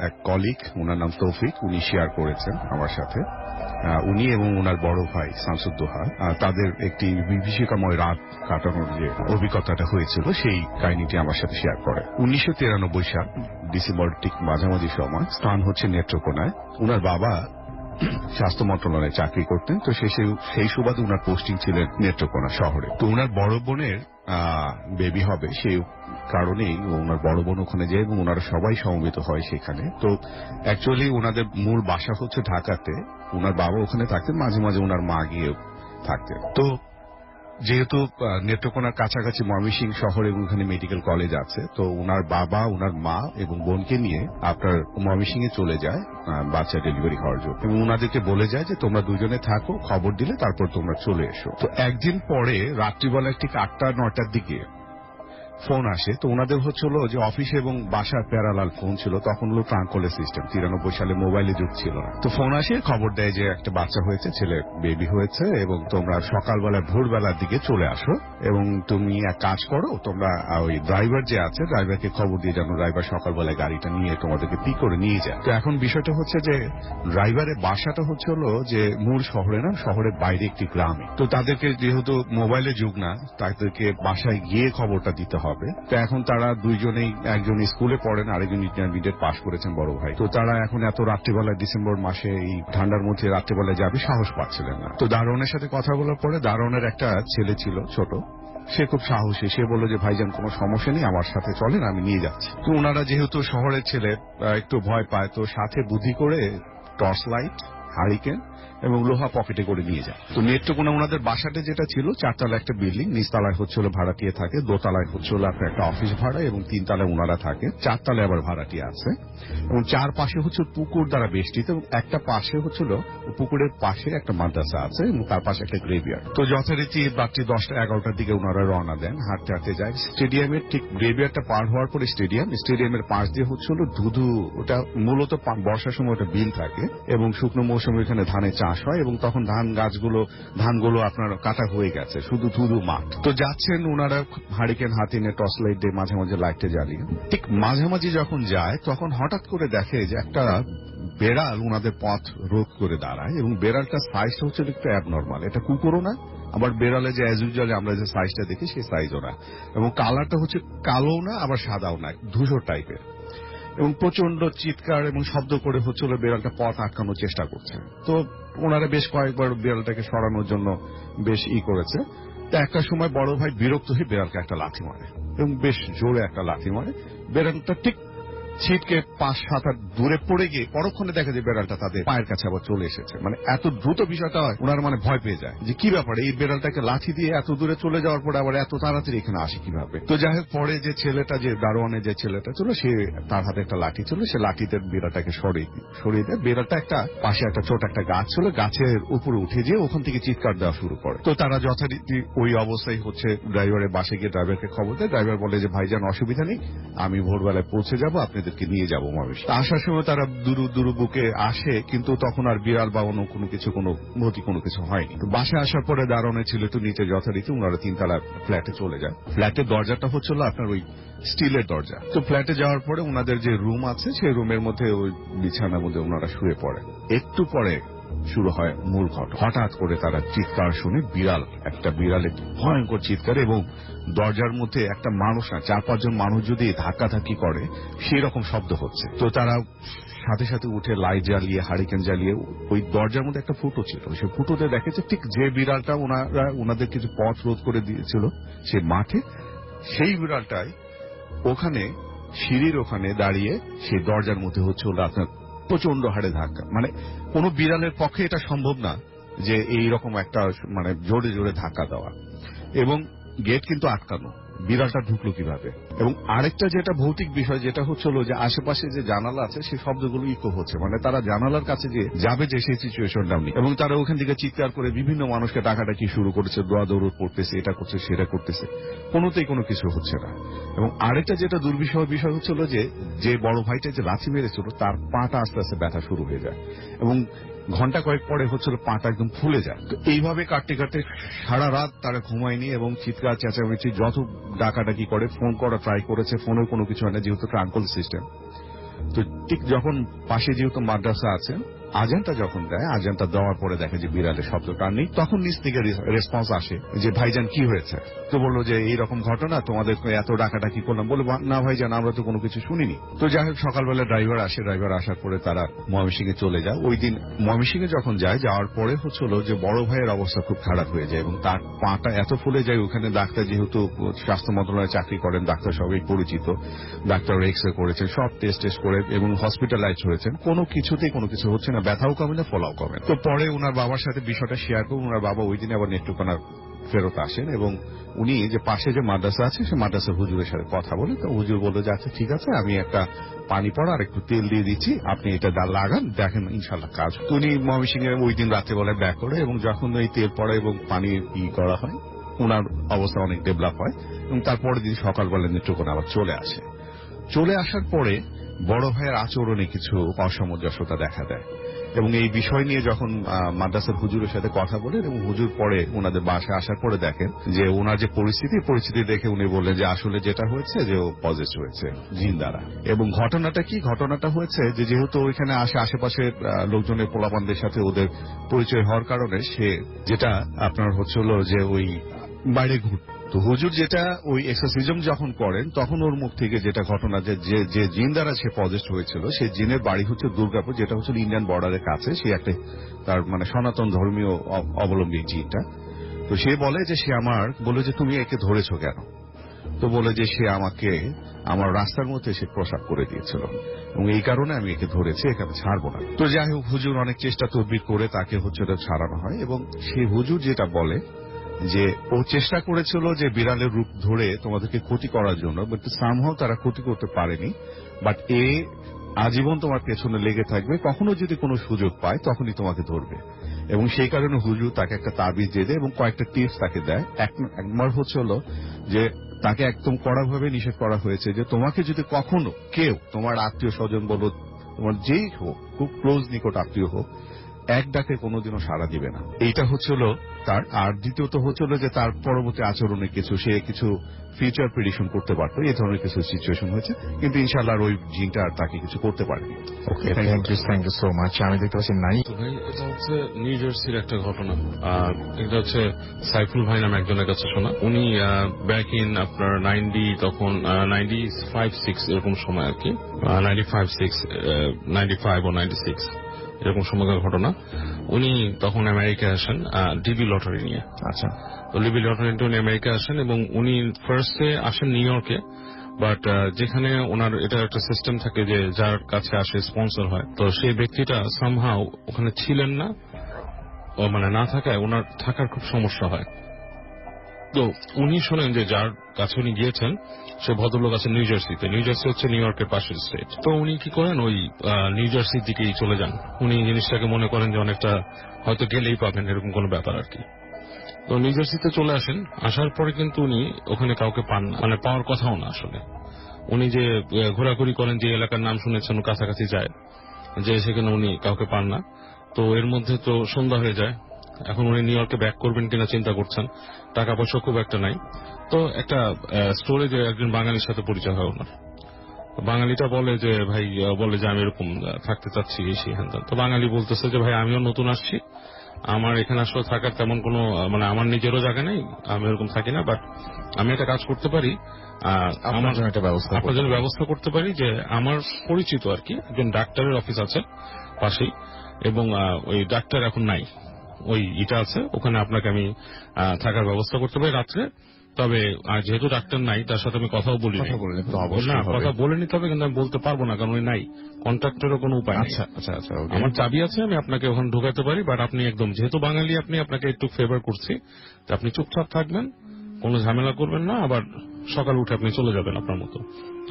এক কলিগ, ওনার নাম তৌফিক, উনি শেয়ার করেছেন আমার সাথে। উনি এবং ওনার বড় ভাই শামসুদ্দোহা, তাদের একটি বিভীষিকাময় রাত কাটানোর যে অভিজ্ঞতাটা হয়েছিল সেই কাহিনীটি আমার সাথে শেয়ার করে। 1993 সাল ডিসেম্বর ঠিক মাঝামাঝি সময়, স্থান হচ্ছে নেত্রকোনায়। ওনার বাবা স্বাস্থ্য মন্ত্রণালয়ে চাকরি করতেন, তো সেই সুবাদে ওনার পোস্টিং ছিলেন নেত্রকোনা শহরে। তো ওনার বড় বোনের বেবি হবে, সেই কারণেই ওনার বড় বোন ওখানে যায়, এবং ওনারা সবাই সমবেত হয় সেখানে। তো অ্যাকচুয়ালি ওনাদের মূল বাসা হচ্ছে ঢাকাতে। ওনার বাবা ওখানে থাকতেন, মাঝে মাঝে ওনার মা গিয়ে থাকতেন। তো যেহেতু নেত্রকোনার কাছাকাছি ময়মনসিংহ শহরে, এবং ওখানে মেডিকেল কলেজ আছে, তো ওনার বাবা ওনার মা এবং বোনকে নিয়ে আপনার ময়মনসিংহে চলে যায় বাচ্চা ডেলিভারি হওয়ার জন্য, এবং ওনাদেরকে বলে যায় যে তোমরা দুজনে থাকো, খবর দিলে তারপর তোমরা চলে এসো। তো একদিন পরে রাত্রিবেলা ঠিক 8টা-9টার দিকে ফোন আসে। তো ওনাদের হচ্ছিল যে অফিসে এবং বাসার প্যারালাল ফোন ছিল, তখন হলো ট্রাঙ্কলের সিস্টেম, 93 সালে মোবাইলে যুগ ছিল না। তো ফোন আসে, খবর দেয় যে একটা বাচ্চা হয়েছে, ছেলে বেবি হয়েছে, এবং তোমরা সকালবেলা ভোরবেলার দিকে চলে আসো এবং তুমি এক কাজ করো, তোমরা ওই ড্রাইভার যে আছে ড্রাইভারকে খবর দিয়ে জানো ড্রাইভার সকালবেলায় গাড়িটা নিয়ে তোমাদেরকে পিক করে নিয়ে যায়। তো এখন বিষয়টা হচ্ছে যে ড্রাইভারের বাসাটা হচ্ছে হলো যে মূল শহরে না, শহরের বাইরে একটি গ্রামে। তো তাদেরকে যেহেতু মোবাইলে যুগ না, তাদেরকে বাসায় গিয়ে খবরটা দিতে হবে। তো এখন তারা দুইজনেই, একজন স্কুলে পড়েন, আরেকজন ইন্টারমিডিয়েট পাস করেছেন বড় ভাই। তো তারা এখন এত রাত্রিবেলায়, ডিসেম্বর মাসে এই ঠান্ডার মধ্যে রাত্রিবেলায় যাবে সাহস পাচ্ছিলেন না। তো দারোয়ানের সাথে কথা বলার পরে দারোয়ানের একটা ছেলে ছিল ছোট, সে খুব সাহসী, সে বলল যে ভাইজান কোনো সমস্যা নেই, আমার সাথে চলেন, আমি নিয়ে যাচ্ছি। তো ওনারা যেহেতু শহরের ছেলে একটু ভয় পায়, তো সাথে বুদ্ধি করে টর্চ লাইট, হারিকেন এবং লোহা পকেটে করে নিয়ে যায়। তো নেত্রকোনা ওনাদের বাসাটা যেটা ছিল 4 তলা একটা বিল্ডিং, নিচতলায় হচ্ছিল ভাড়াটিয়া থাকে, দোতলায় হচ্ছিল আপনার একটা অফিস ভাড়া এবং 3 তলায় ওনারা থাকে, 4 তলায় আবার ভাড়াটিয়া আছে এবং 4 পাশে হচ্ছে পুকুর দ্বারা বেষ্টিত এবং একটা পাশে হচ্ছিল, পুকুরের পাশে একটা মাদ্রাসা আছে এবং তার পাশে একটা গ্রেভিয়ার্ড। তো যথারীতি রাত্রি 10টা-11টার দিকে ওনারা রওনা দেন, হাঁটতে হাঁটতে যায় স্টেডিয়ামের ঠিক, গ্রেভিয়ার্ডটা পার হওয়ার পরে স্টেডিয়ামের পাশ দিয়ে হচ্ছিল ধুধু, ওটা মূলত বর্ষার সময় ওটা বিল থাকে এবং শুকনো মৌসুমে এখানে ধানের চাষ হয় এবং তখন ধানগুলো আপনার কাটা হয়ে গেছে, শুধু ধুধু মাঠ। তো যাচ্ছেন ওনারা হারিকেন হাতে নিয়ে, টর্চ লাইট দিয়ে মাঝে মাঝে লাইটে জ্বালিয়ে, ঠিক মাঝামাঝি যখন যায় তখন হঠাৎ করে দেখে যে একটা বেড়াল ওনাদের পথ রোধ করে দাঁড়ায় এবং বেড়ালটার সাইজটা হচ্ছে একটু অ্যাবনর্মাল, এটা কুকুরও না, আবার বেড়ালে যে অ্যাজ ইউজুয়াল আমরা যে সাইজটা দেখি সেই সাইজও না, এবং কালারটা হচ্ছে কালো না আবার সাদাও না, ধূসর টাইপের, এবং প্রচন্ড চিৎকার এবং শব্দ করে হচ্ছিল বেড়ালটা পথ আটকানোর চেষ্টা করছে। তো ওনারা বেশ কয়েকবার বিড়ালটাকে সরানোর জন্য বেশ করেছে। তো একটা সময় বড় ভাই বিরক্ত হয়ে বিড়ালকে একটা লাথি মারে এবং বেশ জোরে একটা লাথি মারে, বেড়ালটা ঠিক ছিটকে 5-7 হাত দূরে পড়ে গিয়ে পরক্ষণে দেখা যায় বেড়ালটা তাদের পায়ের কাছে আবার চলে এসেছে। মানে এত দ্রুত বিষয়টা হয়, ওনারা মানে ভয় পেয়ে যায় যে কি ব্যাপারে, এই বেড়ালটাকে লাথি দিয়ে এত দূরে চলে যাওয়ার পরে আবার এত তাড়াতাড়ি এখানে আসে কিভাবে। তো যাই হোক, পরে যে ছেলেটা, যে দারোয়ানের যে ছেলেটা ছিল, সে তার হাতে একটা লাঠি ছিল, সে লাঠিতে বিড়ালটাকে সরিয়ে দেয়। বিড়ালটা একটা পাশে একটা ছোট একটা গাছ ছিল, গাছের উপরে উঠে যেয়ে ওখান থেকে চিৎকার দেওয়া শুরু করে। তো তারা যথারীতি ওই অবস্থায় হচ্ছে ড্রাইভারের বাসে গিয়ে ড্রাইভারকে খবর দেয়। ড্রাইভার বলে যে ভাইজান অসুবিধা নেই, আমি ভোরবেলায় পৌঁছে যাবো, আপনাদেরকে নিয়ে যাবো মহেশ। আসার সময় তারা দুরু বুকে আসে, কিন্তু তখন আর বিড়াল বা অন্য কোনো কিছু হয়নি। তো বাসায় আসার পরে দারোয়ানের ছিল তো নিচে যথারীতি ওনারা 3 তলা ফ্ল্যাটে চলে যায়। ফ্ল্যাটের দরজাটা হচ্ছিল আপনার ওই স্টিলের দরজা। তো ফ্ল্যাটে যাওয়ার পরে ওনাদের যে রুম আছে সেই রুমের মধ্যে ওই বিছানার মধ্যে ওনারা শুয়ে পড়ে। একটু পরে শুরু হয় মূল ঘটনা। হঠাৎ করে তারা চিৎকার শুনে, বিড়ালের ভয়ঙ্কর চিৎকার, এবং দরজার মধ্যে একটা মানুষ না, 4-5 জন মানুষ যদি ধাক্কাধাক্কি করে সেই রকম শব্দ হচ্ছে। তো তারা সাথে সাথে উঠে লাইট জ্বালিয়ে, হারিকেন জ্বালিয়ে, ওই দরজার মধ্যে একটা ফুটো ছিল, সেই ফুটোতে দেখেছে ঠিক যে বিড়ালটা ওনাদের কিছু পথ রোধ করে দিয়েছিল সেই মাঠে, সেই বিড়ালটাই ওখানে সিঁড়ির ওখানে দাঁড়িয়ে সেই দরজার মধ্যে হচ্ছে আপনার প্রচন্ড হারে ধাক্কা। মানে কোন বিড়ালের পক্ষে এটা সম্ভব না যে এইরকম একটা মানে জোরে জোরে ধাক্কা দেওয়া, এবং গেট কিন্তু আটকানো, বিড়ালটা ঢুকলো কিভাবে। এবং আরেকটা যেটা ভৌতিক বিষয় যেটা হচ্ছিল যে আশেপাশে যে জানালা আছে সেই শব্দগুলো ইকো হচ্ছে, মানে তারা জানালার কাছে যে যাবে যে সেই সিচুয়েশনটা নেই, এবং তারা ওখান থেকে চিৎকার করে বিভিন্ন মানুষকে ডাকাডাকি শুরু করেছে, দৌড় করতেছে, এটা করছে সেটা করতেছে, কোনোতেই কোনো কিছু হচ্ছে না। এবং আরেকটা যেটা দুর্বিষহ বিষয় হচ্ছিল যে বড় ভাইটা যে লাথি মেরেছিল তার পাটা আস্তে আস্তে ব্যথা শুরু হয়ে যায় এবং ঘন্টা কয়েক পরে হচ্ছিল পাটা একদম ফুলে যায়। তো এইভাবে কাটতে কাটতে সারা রাত তারা ঘুমায়নি এবং চিৎকার চেঁচামেচি যত ডাকাডাকি করে, ফোন করা ট্রাই করেছে, ফোনেও কোনো কিছু হয় না যেহেতু ট্রাঙ্কল সিস্টেম। তো ঠিক যখন পাশে যেহেতু মাদ্রাসা আছে, আজানটা যখন দেয়, আজানটা দেওয়ার পরে দেখে যে বিড়ালের শব্দটা নেই, তখন নিচ থেকে রেসপন্স আসে যে ভাইজান কি হয়েছে। তো বললো যে এইরকম ঘটনা, তোমাদের এত ডাকাডাকি করলাম। বলে না ভাইজান, আমরা তো কোনো কিছু শুনিনি। তো যাই হোক, সকালবেলা ড্রাইভার আসার পরে তারা ময়মনসিংহে চলে যায়। ওই দিন ময়মনসিংহে যখন যাওয়ার পরে হচ্ছিল যে বড় ভাইয়ের অবস্থা খুব খারাপ হয়ে যায় এবং তার পাটা এত ফুলে যায়, ওখানে ডাক্তার যেহেতু স্বাস্থ্য মন্ত্রণালয়ে চাকরি করেন, ডাক্তার সবাই পরিচিত, ডাক্তার এক্সরে করেছেন, সব টেস্ট করে এবং হসপিটালাইজ হয়েছেন, কোনো কিছুতেই কোনো কিছু হচ্ছে না, ব্যথাও কমে না, ফলাও কমে। তো পরে ওনার বাবার সাথে বিষয়টা শেয়ার করুন। ওনার বাবা ওই দিনে আবার নেত্রকোনা ফেরত আসেন এবং উনি যে পাশে যে মাদ্রাসা আছে সে মাদ্রাসার হুজুরের সাথে কথা বলে। তো হুজুর বললো যে আচ্ছা ঠিক আছে, আমি একটা পানি পড়া আর একটু তেল দিয়ে দিচ্ছি, আপনি এটা লাগান, দেখেন ইনশাল্লাহ কাজ। তো উনি ময়মনসিংহে ওই দিন রাত্রেবেলায় ব্যাক করে এবং যখন ওই তেল পড়া এবং পানি করা হয়, ওনার অবস্থা অনেক ডেভেলপ হয় এবং তারপরের দিন সকালবেলা নেত্রকোনা আবার চলে আসে। চলে আসার পরে বড় ভাইয়ের আচরণে কিছু অসামঞ্জস্যতা দেখা দেয় এবং এই বিষয় নিয়ে যখন মাদ্রাসার হুজুরের সাথে কথা বলেন এবং হুজুর পরে ওনাদের বাসায় আসার পরে দেখেন যে ওনার যে পরিস্থিতি দেখে উনি বললেন যে আসলে যেটা হয়েছে যে ও পজেসড হয়েছে জিন দ্বারা। এবং ঘটনাটা কি, ঘটনাটা হয়েছে যে যেহেতু ওইখানে আশেপাশের লোকজনের পোলাপানদের সাথে ওদের পরিচয় হওয়ার কারণে সে যেটা আপনার হচ্ছিল যে ওই বাইরে তো হুজুর যেটা ওই এক্সারসিজম যখন করেন তখন ওর মুখ থেকে যেটা ঘটনা যে জিন দ্বারা সে পজেস্ট হয়েছিল সেই জিনের বাড়ি হচ্ছে দুর্গাপুর, যেটা হচ্ছে ইন্ডিয়ান বর্ডারের কাছে। সে একটা তার মানে সনাতন ধর্মীয় অবলম্বী জিনটা। তো সে বলে যে সে বলে যে তুমি একে ধরেছো কেন? তো বলে যে সে আমাকে আমার রাস্তার মধ্যে সে প্রসাব করে দিয়েছিল এবং এই কারণে আমি একে ধরেছি, একে আমি ছাড়বো না। তো যাই হোক হুজুর অনেক চেষ্টা তদবির করে তাকে হচ্ছে ছাড়ানো হয় এবং সেই হুজুর যেটা বলে যে ও চেষ্টা করেছিল যে বিড়ালের রূপ ধরে তোমাদেরকে ক্ষতি করার জন্য, বাট সামহাও তারা ক্ষতি করতে পারেনি। বাট এ আজীবন তোমার পেছনে লেগে থাকবে, কখনো যদি কোনো সুযোগ পায় তখনই তোমাকে ধরবে। এবং সেই কারণে হুজুর তাকে একটা তাবিজ দিয়ে দেয় এবং কয়েকটা টিপস তাকে দেয়। একবার হচ্ছিল যে তাকে একদম কড়াভাবে নিষেধ করা হয়েছে যে তোমাকে যদি কখনো কেউ, তোমার আত্মীয় স্বজন বলো, তোমার যেই হোক, খুব ক্লোজ নিকট আত্মীয় হোক, এক ডাকে কোনোদিনও সাড়া দিবে না। এইটা হচ্ছিল তার। আর দ্বিতীয়ত হচ্ছিল যে তার পরবর্তী আচরণে সে কিছু ফিউচার প্রেডিকশন করতে পারতো, এই ধরনের কিছু সিচুয়েশন হয়েছে, কিন্তু ইনশাআল্লাহ ওই জিনটা আর তাকে কিছু করতে পারেনি। ওকে, থ্যাংক ইউ সো মাচ। আমি দেখতে পাচ্ছি নাই। তো ভাই এটা হচ্ছে নিউ জার্সির একটা ঘটনা। আর এটা হচ্ছে সাইফুল ভাই নামে একজনের কাছে শোনা। উনি ব্যাক ইন আপনার 90 তখন 95-6 এরকম সময় আর কি, 95 ও 96 এরকম সময়কার ঘটনা। উনি তখন আমেরিকায় আসেন ডিবি লটারি নিয়ে। আচ্ছা, তো ডিবি লটারি নিয়ে উনি আমেরিকায় আসেন এবং উনি ফার্স্টে আসেন নিউ ইয়র্কে। বাট যেখানে ওনার এটা একটা সিস্টেম থাকে যে যার কাছে আসে স্পন্সর হয়, তো সেই ব্যক্তিটা সামহাও ওখানে ছিলেন না, মানে না থাকায় ওনার থাকার খুব সমস্যা হয়। তো উনি শোনেন যে যার কাছে উনি গিয়েছেন সে ভদ্রলোক আছে নিউ জার্সিতে। নিউ জার্সি হচ্ছে নিউ ইয়র্কের পাশের স্টেট। তো উনি কি করেন, ওই নিউ জার্সির দিকেই চলে যান। উনি জিনিসটাকে মনে করেন যে অনেকটা হয়তো গেলেই পাবেন এরকম কোন ব্যাপার আর কি। তো নিউ জার্সিতে চলে আসেন। আসার পরে কিন্তু উনি ওখানে কাউকে পান না, মানে পাওয়ার কথাও না আসলে। উনি যে ঘোরাঘুরি করেন, যে এলাকার নাম শুনেছেন কাছাকাছি যায়, যে সেখানে উনি কাউকে পান না। তো এর মধ্যে তো সন্ধ্যা হয়ে যায়। এখন উনি নিউ ইয়র্কে ব্যাক করবেন কিনা চিন্তা করছেন, টাকা পয়সা খুব একটা নাই। তো একটা স্টোরে যে একজন বাঙালির সাথে পরিচয় হয় ওনার। বাঙালিটা বলে যে ভাই, বলে যে আমি এরকম থাকতে চাচ্ছি এই হ্যান। তো বাঙালি বলতেছে যে ভাই আমিও নতুন আসছি, আমার এখানে আসলে থাকার তেমন কোনো মানে আমার নিজেরও জায়গা নেই, আমি এরকম থাকি না, বাট আমি একটা কাজ করতে পারি, আমার জন্য একটা আপনার জন্য ব্যবস্থা করতে পারি। যে আমার পরিচিত আর কি একজন ডাক্তারের অফিস আছে পাশেই, এবং ওই ডাক্তার এখন নাই, ওই ইটা আছে, ওখানে আপনাকে আমি থাকার ব্যবস্থা করতে পারি রাত্রে। তবে যেহেতু ডাক্তার নাই তার সাথে আমি কথাও বলি না, কথা বলে নিতে হবে, কিন্তু আমি বলতে পারবো না কারণ ওই নাই, কন্ট্রাক্টেরও কোনো উপায় নেই। আচ্ছা, আমার চাবি আছে, আমি আপনাকে ওখানে ঢোকাতে পারি, বাট আপনি একদম যেহেতু বাঙালি, আপনাকে একটু ফেভার করছি, আপনি চুপচাপ থাকবেন, কোনো ঝামেলা করবেন না, আবার সকাল উঠে আপনি চলে যাবেন আপনার মতো।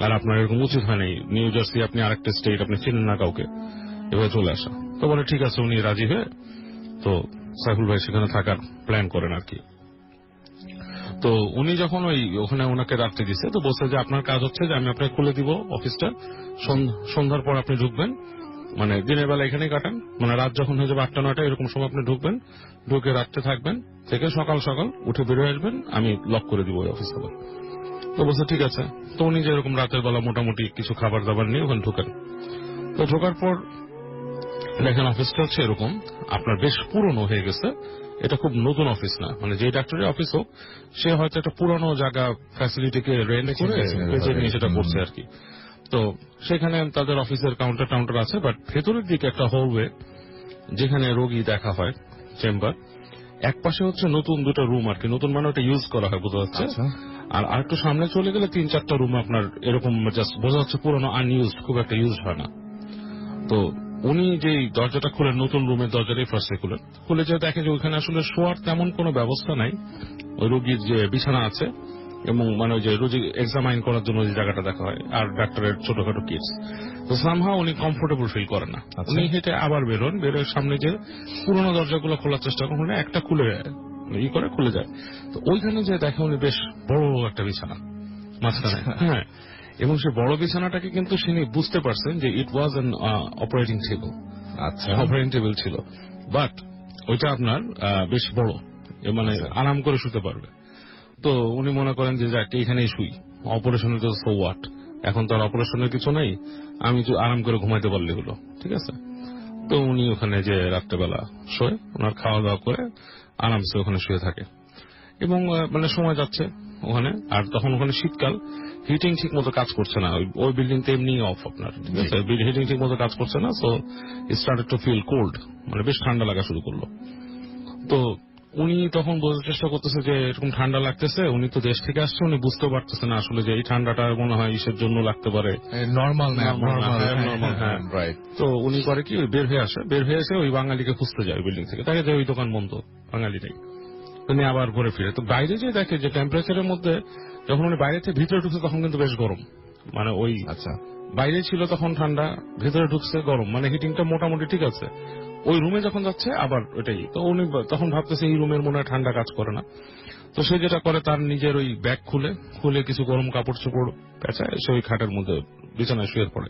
আর আপনার এরকম উচিত হয় নাই, নিউ জার্সি আপনি আরেকটা স্টেট, আপনি চিনেন না কাউকে, এভাবে চলে আসা। তো বলে ঠিক আছে, উনি রাজি হয়ে তো সাইফুল ভাই সেখানে থাকার প্ল্যান করেন আর কি। তো উনি যখন ওখানে ওনাকে রাখতে দিচ্ছে, তো বলছে যে আপনার কাজ হচ্ছে যে আমি আপনাকে খুলে দিব অফিসটা, সন্ধ্যার পর আপনি ঢুকবেন, মানে দিনের বেলা এখানেই কাটান, মানে রাত যখন হয়ে যাবে 8-9 এরকম সময় আপনি ঢুকবেন, ঢুকে রাত্রে থাকবেন, থেকে সকাল উঠে বেরিয়ে আসবেন, আমি লক করে দিব ওই অফিস। তো বলছে ঠিক আছে। তো উনি যেরকম রাতের বেলা মোটামুটি কিছু খাবার দাবার নিয়ে ওখানে ঢুকেন। তো ঢোকার পর দেখেন অফিসটা হচ্ছে এরকম, আপনার বেশ পুরনো হয়ে গেছে, এটা খুব নতুন অফিস না, মানে যে ডাক্তারের অফিস হোক সে হয়তো একটা পুরানো জায়গা ফ্যাসিলিটিকে রেন্ট করে বেঁচে নিয়ে সেটা করছে আর কি। তো সেখানে তাদের অফিসের কাউন্টার আছে, বাট ভেতরের দিকে একটা হলওয়ে যেখানে রোগী দেখা হয়, চেম্বার, এক পাশে হচ্ছে নতুন দুটো রুম আর কি, নতুন মানে ওটা ইউজ করা হয় বোঝা যাচ্ছে। আর একটু সামনে চলে গেলে 3-4টা রুম আপনার এরকম জাস্ট বোঝা যাচ্ছে পুরোনো, আনইউজড, খুব একটা ইউজ হয় না। তো উনি যে দরজাটা খুলেন, নতুন রুমের দরজাটাই ফার্স্টে খুলে যে দেখে যে ওইখানে আসলে শোয়ার তেমন কোনো ব্যবস্থা নাই, ওই রোগীর যে বিছানা আছে এবং মানে ওই যে রোগী এক্সামাইন করার জন্য যে জায়গাটা দেখা হয়, আর ডাক্তারের ছোটখাটো কিটস। তো সামহাও উনি কমফোর্টেবল ফিল করেন না। উনি হেঁটে আবার বেরোয় সামনে যে পুরোনো দরজাগুলো খোলার চেষ্টা করেন, একটা খুলে ই করে খুলে যায়। তো ওইখানে যে দেখে উনি বেশ বড় একটা বিছানা মাঝখানে, হ্যাঁ, এবং সে বড় বিছানাটাকে কিন্তু তিনি বুঝতে পারছেন যে ইট ওয়াজ অ্যান অপারেটিং টেবল। আচ্ছা, অপারেটিং টেবিল ছিল, বাট ওইটা আপনার বেশ বড়, মানে আরাম করে শুতে পারবে। তো উনি মনে করেন যে যাক এইখানেই শুই, অপারেশনের তো সো হোয়াট, এখন তো আর অপারেশনের কিছু নেই, আমি তো আরাম করে ঘুমাইতে পারলে হলো, ঠিক আছে। তো উনি ওখানে যে রাত্রেবেলা শোয়, ওনার খাওয়া দাওয়া করে আরামসে ওখানে শুয়ে থাকে, এবং মানে সময় যাচ্ছে ওখানে। আর তখন ওখানে শীতকাল, হিটিং ঠিক মতো কাজ করছে না, ওই বিল্ডিং তো এমনি অফ আপনার, ঠিক আছে, হিটিং ঠিক মতো কাজ করছে না। So started to feel cold, মানে বেশ ঠান্ডা লাগা শুরু করলো। তো উনি তখন বোঝার চেষ্টা করতেছে যে এরকম ঠান্ডা লাগতেছে, উনি তো দেশ থেকে আসছে, উনি বুঝতে পারতেছে না আসলে যে এই ঠান্ডাটা মনে হয় ইসের জন্য লাগতে পারে, নর্মাল না, নর্মাল, হ্যাঁ, রাইট। তো উনি করে কি, বের হয়ে এসে ওই বাঙালিকে খুঁজতে যায় বিল্ডিং থেকে, তাকে যে ওই দোকান বন্ধ, বাঙালি নেই। উনি আবার ঘুরে ফিরে, তো বাইরে যে দেখে যে টেম্পারেচারের মধ্যে, যখন উনি বাইরে থেকে ভিতরে ঢুকছে তখন কিন্তু বেশ গরম, মানে ওই আচ্ছা, বাইরে ছিল তখন ঠান্ডা, ভেতরে ঢুকছে গরম, মানে হিটিংটা মোটামুটি ঠিক আছে। ওই রুমে যখন যাচ্ছে আবার ওইটাই, তো উনি তখন ভাবতেছে এই রুমের মনে হয় ঠান্ডা কাজ করে না। তো সে যেটা করে, তার নিজের ওই ব্যাগ খুলে কিছু গরম কাপড় চোপড় পেঁচায়, সে ওই খাটের মধ্যে বিছানায় শুয়ে পড়ে।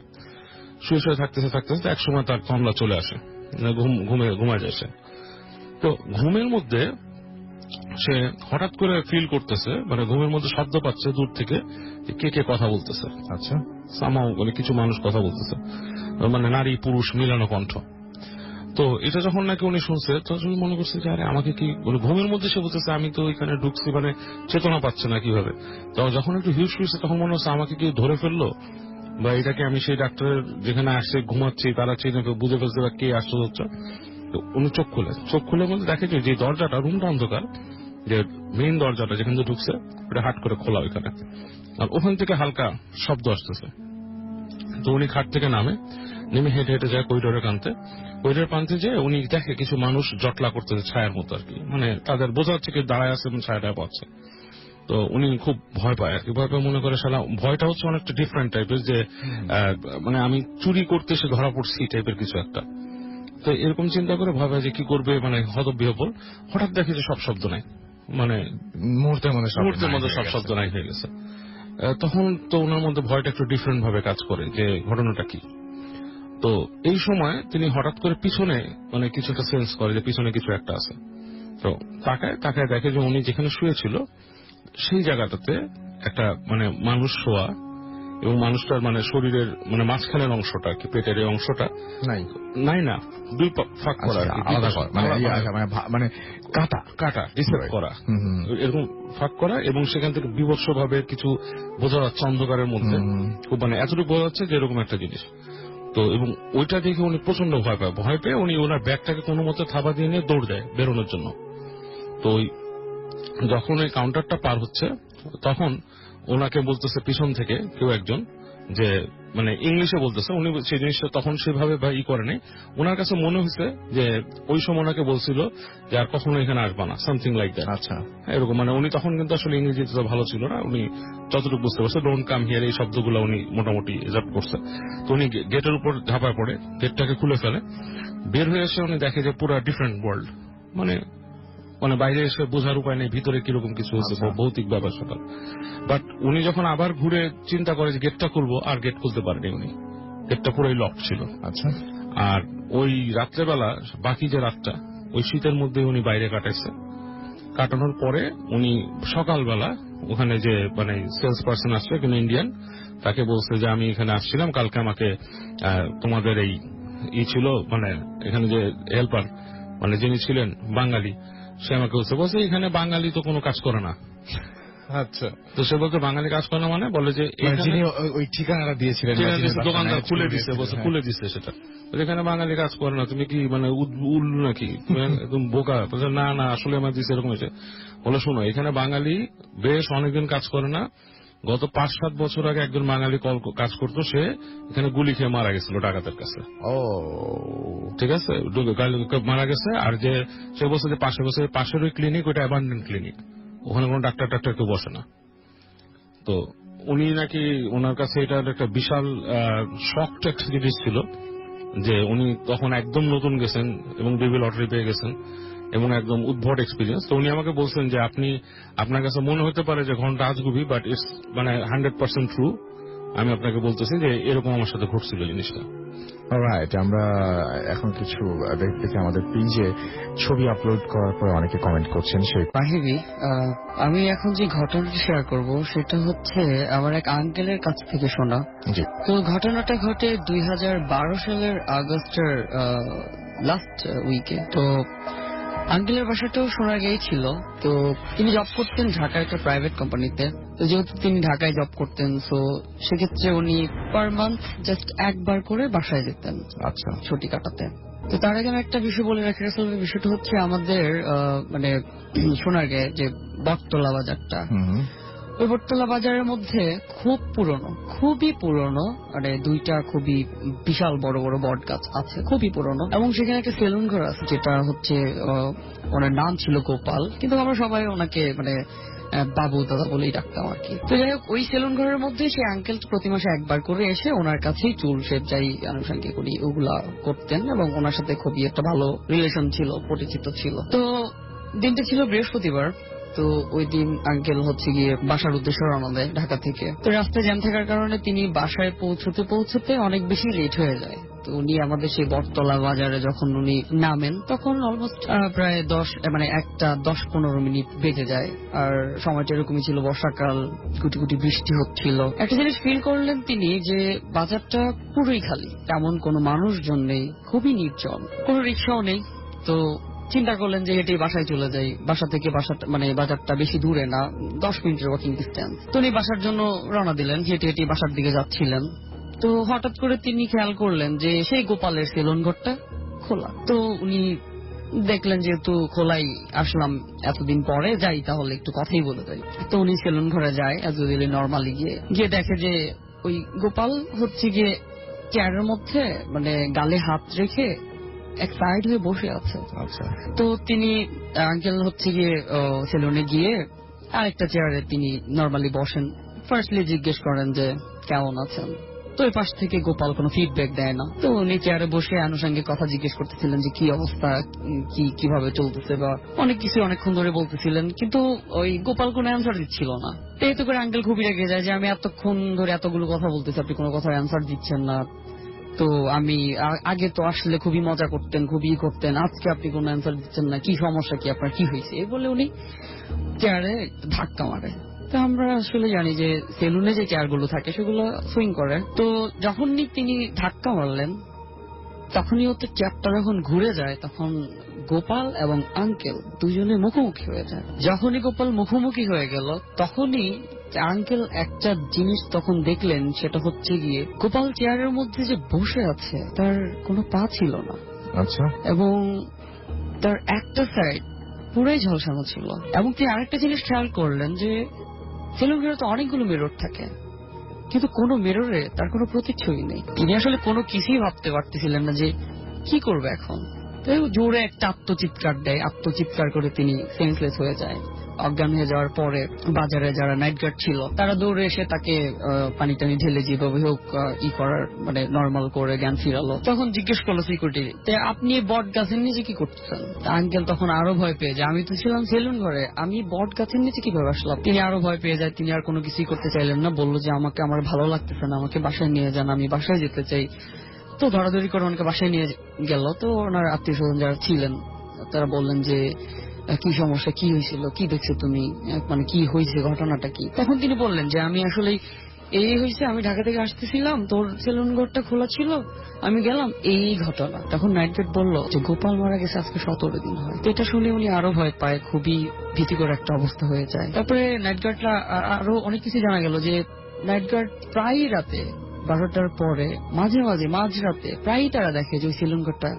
শুয়ে থাকতেছে এক সময় তার তন্দ্রা চলে আসে, ঘুমায় যায় সে। তো ঘুমের মধ্যে সে হঠাৎ করে ফিল করতেছে, মানে ঘুমের মধ্যে শব্দ পাচ্ছে দূর থেকে, কে কে কথা বলতেছে। আচ্ছা, সামাও মানে কিছু মানুষ কথা বলতেছে, মানে নারী পুরুষ মিলানো কণ্ঠ। তো এটা যখন নাকি উনি শুনছে, তখন মনে করছে যে আরে আমাকে কি, ঘুমের মধ্যে সে বলতেছে আমি তো এখানে ঢুকছি, মানে চেতনা পাচ্ছে না কিভাবে। তো যখন একটু হিউশ হয়েছে তখন মনে হচ্ছে আমাকে কি ধরে ফেললো, বা এটাকে আমি সেই ডাক্তারের যেখানে আসছে ঘুমাচ্ছি তারা চিনে বুঝে ফেলছে, বা কে আসতে হচ্ছে। তো উনি চোখ খুলে মধ্যে দেখে যে দরজাটা, রুমটা অন্ধকার, যে মেইন দরজাটা যেখান থেকে ঢুকছে ওটা হাট করে খোলা ওইখানে, আর ওখান থেকে হালকা শব্দ আসতেছে। তো উনি খাট থেকে নেমে হেঁটে যায় করিডোরের প্রান্তে যে উনি দেখে কিছু মানুষ জটলা করতেছে ছায়ার মতো আর কি, মানে তাদের বোঝা হচ্ছে কি দাঁড়ায় আছে এবং ছায়াটা পাচ্ছে। তো উনি খুব ভয় পায় আর কি, ভয় পেয়ে মনে করে শালা, ভয়টা হচ্ছে অনেকটা ডিফারেন্ট টাইপের, যে মানে আমি চুরি করতে এসে ধরা পড়ছি টাইপের কিছু একটা। তো এরকম চিন্তা করে ভয় পায় যে কি করবে, মানে হতবিহ্বল। হঠাৎ দেখে যে সব শব্দ নাই, মানে মুহূর্তের মধ্যে সব শব্দ নাই হয়ে গেছে। তখন তো ওনার মধ্যে ভয়টা একটু ডিফারেন্ট ভাবে কাজ করে, যে ঘটনাটা কি। তো এই সময় তিনি হঠাৎ করে পিছনে, মানে কিছু একটা সেন্স করে যে পিছনে কিছু একটা আছে। তো তাকায় দেখে যে উনি যেখানে শুয়েছিল সেই জায়গাটাতে একটা মানে মানুষ শোয়া, এবং মানুষটার মানে শরীরের মানে মাঝখানের অংশটা আর কি, পেটের এই অংশটা নাই না, দুই ফাঁক করা, মানে কাটা করা, এরকম ফাঁক করা, এবং সেখান থেকে বিভৎস ভাবে কিছু বোঝা যাচ্ছে অন্ধকারের মধ্যে, খুব মানে এতটুকু বোঝা যাচ্ছে যে এরকম একটা জিনিস। তো এবং ওইটা দেখে উনি প্রচন্ড ভয় পেয়ে উনি ওনার ব্যাগটাকে কোনো মতে থাবা দিয়ে নিয়ে দৌড় দেয় বেরোনোর জন্য। তো যখন ওই কাউন্টারটা পার হচ্ছে তখন ওনাকে বলতেছে পিছন থেকে কেউ একজন, যে মানে ইংলিশে বলতেছে, উনি সেই জিনিসটা তখন সেভাবে করে নেই, ওনার কাছে মনে হয়েছে যে ওই সময় ওনাকে বলছিল যে আর কখনো এখানে আসবা না, সামথিং লাইক দ্যাট। আচ্ছা, এরকম, মানে উনি তখন কিন্তু আসলে ইংরেজিতে তো ভালো ছিল না, উনি যতটুকু বুঝতে পারছে ডোন্ট কাম হিয়ার এই শব্দগুলো উনি মোটামুটি এজাপ্ট করছে। তো উনি গেটের উপর ঝাঁপায় পড়ে, গেটটাকে খুলে ফেলে, বের হয়ে এসে উনি দেখে যে পুরো ডিফারেন্ট ওয়ার্ল্ড, মানে বাইরে এসে বোঝার উপায় নেই ভিতরে কিরকম কিছু হচ্ছে, ভৌতিক ব্যাপার স্যাপার। বাট উনি যখন আবার ঘুরে চিন্তা করে যে গেটটা খুলবো, আর গেট খুলতে পারেনি উনি, গেটটা পুরোই লক ছিল। আচ্ছা, আর ওই রাত্রেবেলা বাকি যে রাতটা ওই শীতের মধ্যে উনি বাইরে কাটানোর পরে উনি সকালবেলা ওখানে যে মানে সেলস পার্সন আসছে কিন্তু ইন্ডিয়ান, তাকে বলছে যে আমি এখানে আসছিলাম কালকে, আমাকে তোমাদের এই ছিল মানে এখানে যে হেল্পার মানে যিনি ছিলেন বাঙালি, সে আমাকে বলছে এখানে বাঙালি তো কোনো কাজ করে না। আচ্ছা, তো সে বলতে বাঙালি কাজ করে না, মানে বলে যে যিনি ওই ঠিকানাটা দিয়েছিলেন দোকানদার খুলে দিচ্ছে সেটা, এখানে বাঙালি কাজ করে না, তুমি কি মানে উল নাকি, তুমি বোকা? না আসলে আমার দিচ্ছে এরকম হয়েছে। বলে শোনো, এখানে বাঙালি বেশ অনেকদিন কাজ করে না, গত 5-7 বছর আগে একজন বাঙালি কাজ করতো, সে এখানে গুলি খেয়ে মারা গেছিল ডাকাতের কাছে। ও ঠিক আছে, মারা গেছে। আর যে সে বলছে যে পাশের ওই ক্লিনিক, ওইটা অ্যাবান্ডেন্ট ক্লিনিক, ওখানে কোনো ডাক্তার কেউ বসে না। তো উনি নাকি ওনার কাছে এটা একটা বিশাল শক্ট একটা জিনিস ছিল, যে উনি তখন একদম নতুন গেছেন এবং ডিবি লটারি পেয়ে গেছেন, এবং একদম উদ্ভট এক্সপিরিয়েন্স। তো উনি আমাকে বলছেন যে আপনার কাছে মনে হতে পারে যে ঘটনাটা আজগুবি, বাট ইটস মানে 100% ট্রু। আমি আপনাকে বলতেছি যে এরকম আমার সাথে ঘটছিল জিনিসটা। রাইট, আমরা এখন কিছু ব্যক্তিকে আমাদের পেজে ছবি আপলোড করার পরে অনেকে কমেন্ট করছেন। সেই বাহিবী, আমি এখন যে ঘটনাটি শেয়ার করব সেটা হচ্ছে আমার এক আঙ্কেলের কাছ থেকে শোনা। জি, তো ঘটনাটা ঘটে 2012 সালের আগস্টের লাস্ট উইকে। তো আঙ্কেলের বাসাটাও শোনা গিয়েছিল। তো তিনি জব করতেন ঢাকার একটা প্রাইভেট কোম্পানিতে। তো যেহেতু তিনি ঢাকায় জব করতেন, তো সেক্ষেত্রে উনি পার মান্থ জাস্ট একবার করে বাসায় যেতেন আচ্ছা, ছুটি কাটাতে। তো তার আগে আমি একটা বিষয় বলে রাখি, আসলে বিষয়টা হচ্ছে আমাদের মানে শোনা গে যে বটতলা বাজারটা, ওই বটতলা বাজারের মধ্যে খুবই পুরনো মানে দুইটা খুবই বিশাল বড় বড় বট গাছ আছে, খুবই পুরনো। এবং সেখানে একটা সেলুন ঘর আছে, যেটা হচ্ছে ওনার নাম ছিল গোপাল, কিন্তু আমরা সবাই ওনাকে মানে বাবু দাদা বলেই ডাকতাম আর কি। তো যাই হোক, ওই সেলুন ঘরের মধ্যে সেই আঙ্কেল প্রতি মাসে একবার করে এসে ওনার কাছেই চুল শেভ যাই আনুষঙ্গিক করি ওগুলা করতেন, এবং ওনার সাথে খুবই একটা ভালো রিলেশন ছিল, পরিচিত ছিল। তো দিনটা ছিল বৃহস্পতিবার। তো ওই দিন আঙ্কেল হচ্ছে গিয়ে বাসার উদ্দেশ্যে রওনা দেয় ঢাকা থেকে। তো রাস্তায় জ্যাম থাকার কারণে তিনি বাসায় পৌঁছতে অনেক বেশি লেট হয়ে যায়। তো উনি আমাদের সেই বটতলা বাজারে যখন উনি নামেন তখন অলমোস্ট প্রায় 1:10-15 মিনিট বেজে যায়। আর সময়টা এরকমই ছিল, বর্ষাকাল, গুটি গুটি বৃষ্টি হচ্ছিল। একটা জিনিস ফিল করলেন তিনি যে বাজারটা পুরোই খালি, তেমন কোনো মানুষজন নেই, খুবই নির্জন, কোনো রিক্সাও নেই। তো চিন্তা করলেন যে হেঁটে বাসায় চলে যাই। বাসা থেকে বাজারটা বেশি দূরে না, 10 মিনিটের ওয়াকিং ডিস্টেন্স। তো উনি বাসার জন্য রওনা দিলেন, হেঁটে হেঁটে বাসার দিকে যাচ্ছিলেন। তো হঠাৎ করে তিনি খেয়াল করলেন যে সেই গোপালের সেলুন ঘরটা খোলা। তো উনি দেখলেন যেহেতু খোলাই আসলাম এতদিন পরে, যাই তাহলে একটু কথাই বলে যাই। তো উনি সেলুন ঘরে যায় এজুয়ালি নর্মালি, গিয়ে দেখে যে ওই গোপাল হচ্ছে গিয়ে চেয়ারের মধ্যে মানে গালে হাত রেখে এক সাইড হয়ে বসে আছে। আচ্ছা। তো তিনি আঙ্কেল হচ্ছে গিয়ে সেলুনে গিয়ে আরেকটা চেয়ারে তিনি নর্মালি বসেন। ফার্স্টলি জিজ্ঞেস করেন যে কেমন আছেন। তো ওই পাশ থেকে গোপাল কোনো ফিডব্যাক দেয় না। তো উনি চেয়ারে বসে আনুষঙ্গিক কথা জিজ্ঞেস করতেছিলেন যে কি অবস্থা, কিভাবে চলতেছে, বা অনেক কিছু অনেকক্ষণ ধরে বলতেছিলেন, কিন্তু ওই গোপাল কোনো অ্যান্সার দিচ্ছিল না। তো এতে করে আঙ্কেল খুবই রেগে যায় যে আমি এতক্ষণ ধরে এতগুলো কথা বলতেছি, আপনি কোনো কথা অ্যান্সার দিচ্ছেন না। তো আমি আগে তো আসলে খুবই মজা করতেন, খুবই করতেন, আজকে আপনি কোনো অ্যান্সার দিচ্ছেন না, কি সমস্যা, কি আপনার কি হয়েছে, এই বলে উনি চেয়ারে ধাক্কা মারে। তো আমরা আসলে জানি যে সেলুনে যে চেয়ারগুলো থাকে সেগুলো সুইং করে। তো যখনই তিনি ধাক্কা মারলেন তখনই হচ্ছে চেয়ারটা যখন ঘুরে যায় তখন গোপাল এবং আঙ্কেল দুজনে মুখোমুখি হয়ে যায়। যখনই গোপাল মুখোমুখি হয়ে গেল তখনই আঙ্কেল একটা জিনিস তখন দেখলেন, সেটা হচ্ছে গিয়ে গোপাল চেয়ারের মধ্যে যে বসে আছে তার কোনো পা ছিল না। আচ্ছা। এবং তার একটা সাইড পুরাই ঝলসানো ছিল। এবং তিনি আরেকটা জিনিস খেয়াল করলেন যে সেলুন ঘরে তো অনেকগুলো মিরর থাকে, কিন্তু কোনো মিররে তার কোনো প্রতিচ্ছবি নেই। তিনি আসলে কোনো কিছুই ভাবতে পারতেছিলেন না যে কি করবে এখন। তো জোরে একটা আত্মচিৎকার করে তিনি সেন্সলেস হয়ে যায়। অজ্ঞান হয়ে যাওয়ার পরে বাজারে যারা নাইট গার্ড ছিল তারা দৌড়ে এসে তাকে পানি টানি ঢেলে যেভাবে হোক করার মানে নর্মাল করে জ্ঞান ফিরালো। তখন জিজ্ঞেস করলো সিকিউরিটি, আপনি বট গাছের নিচে কি করতেছেন? আঙ্কেল তখন আরো ভয় পেয়ে যায়, আমি তো ছিলাম সেলুন ঘরে, আমি বট গাছের নিচে কিভাবে আসলাম? তিনি আরো ভয় পেয়ে যায়, তিনি আর কোনো কিছুই করতে চাইলেন না। বললো যে আমার ভালো লাগতেছে না, আমাকে বাসায় নিয়ে যান, আমি বাসায় যেতে চাই। তো ধরাধরি করে ওনাকে বাসায় নিয়ে গেল। তো ওনার আত্মীয় স্বজন যারা ছিলেন তারা বললেন যে কি সমস্যা, কি হয়েছিল, কি দেখছো তুমি, মানে কি হয়েছে, ঘটনাটা কি? তখন তিনি বললেন যে আমি আসলে এই হয়েছে, আমি ঢাকা থেকে আসতেছিলাম, তোর সেলুন ঘরটা খোলা ছিল, আমি গেলাম, এই ঘটনা। তখন নাইট গার্ড বললো যে গোপাল মারা গেছে আজকে 17 দিন হয়। তো এটা শুনে উনি আরো ভয় পায়, খুবই ভীতিকর একটা অবস্থা হয়ে যায়। তারপরে নাইট গার্ডরা আরো অনেক কিছু জানা গেল যে নাইট গার্ড প্রায় রাতে 12টার পরে মাঝরাতে প্রায় তারা দেখে যে ওই সেলুন ঘরটা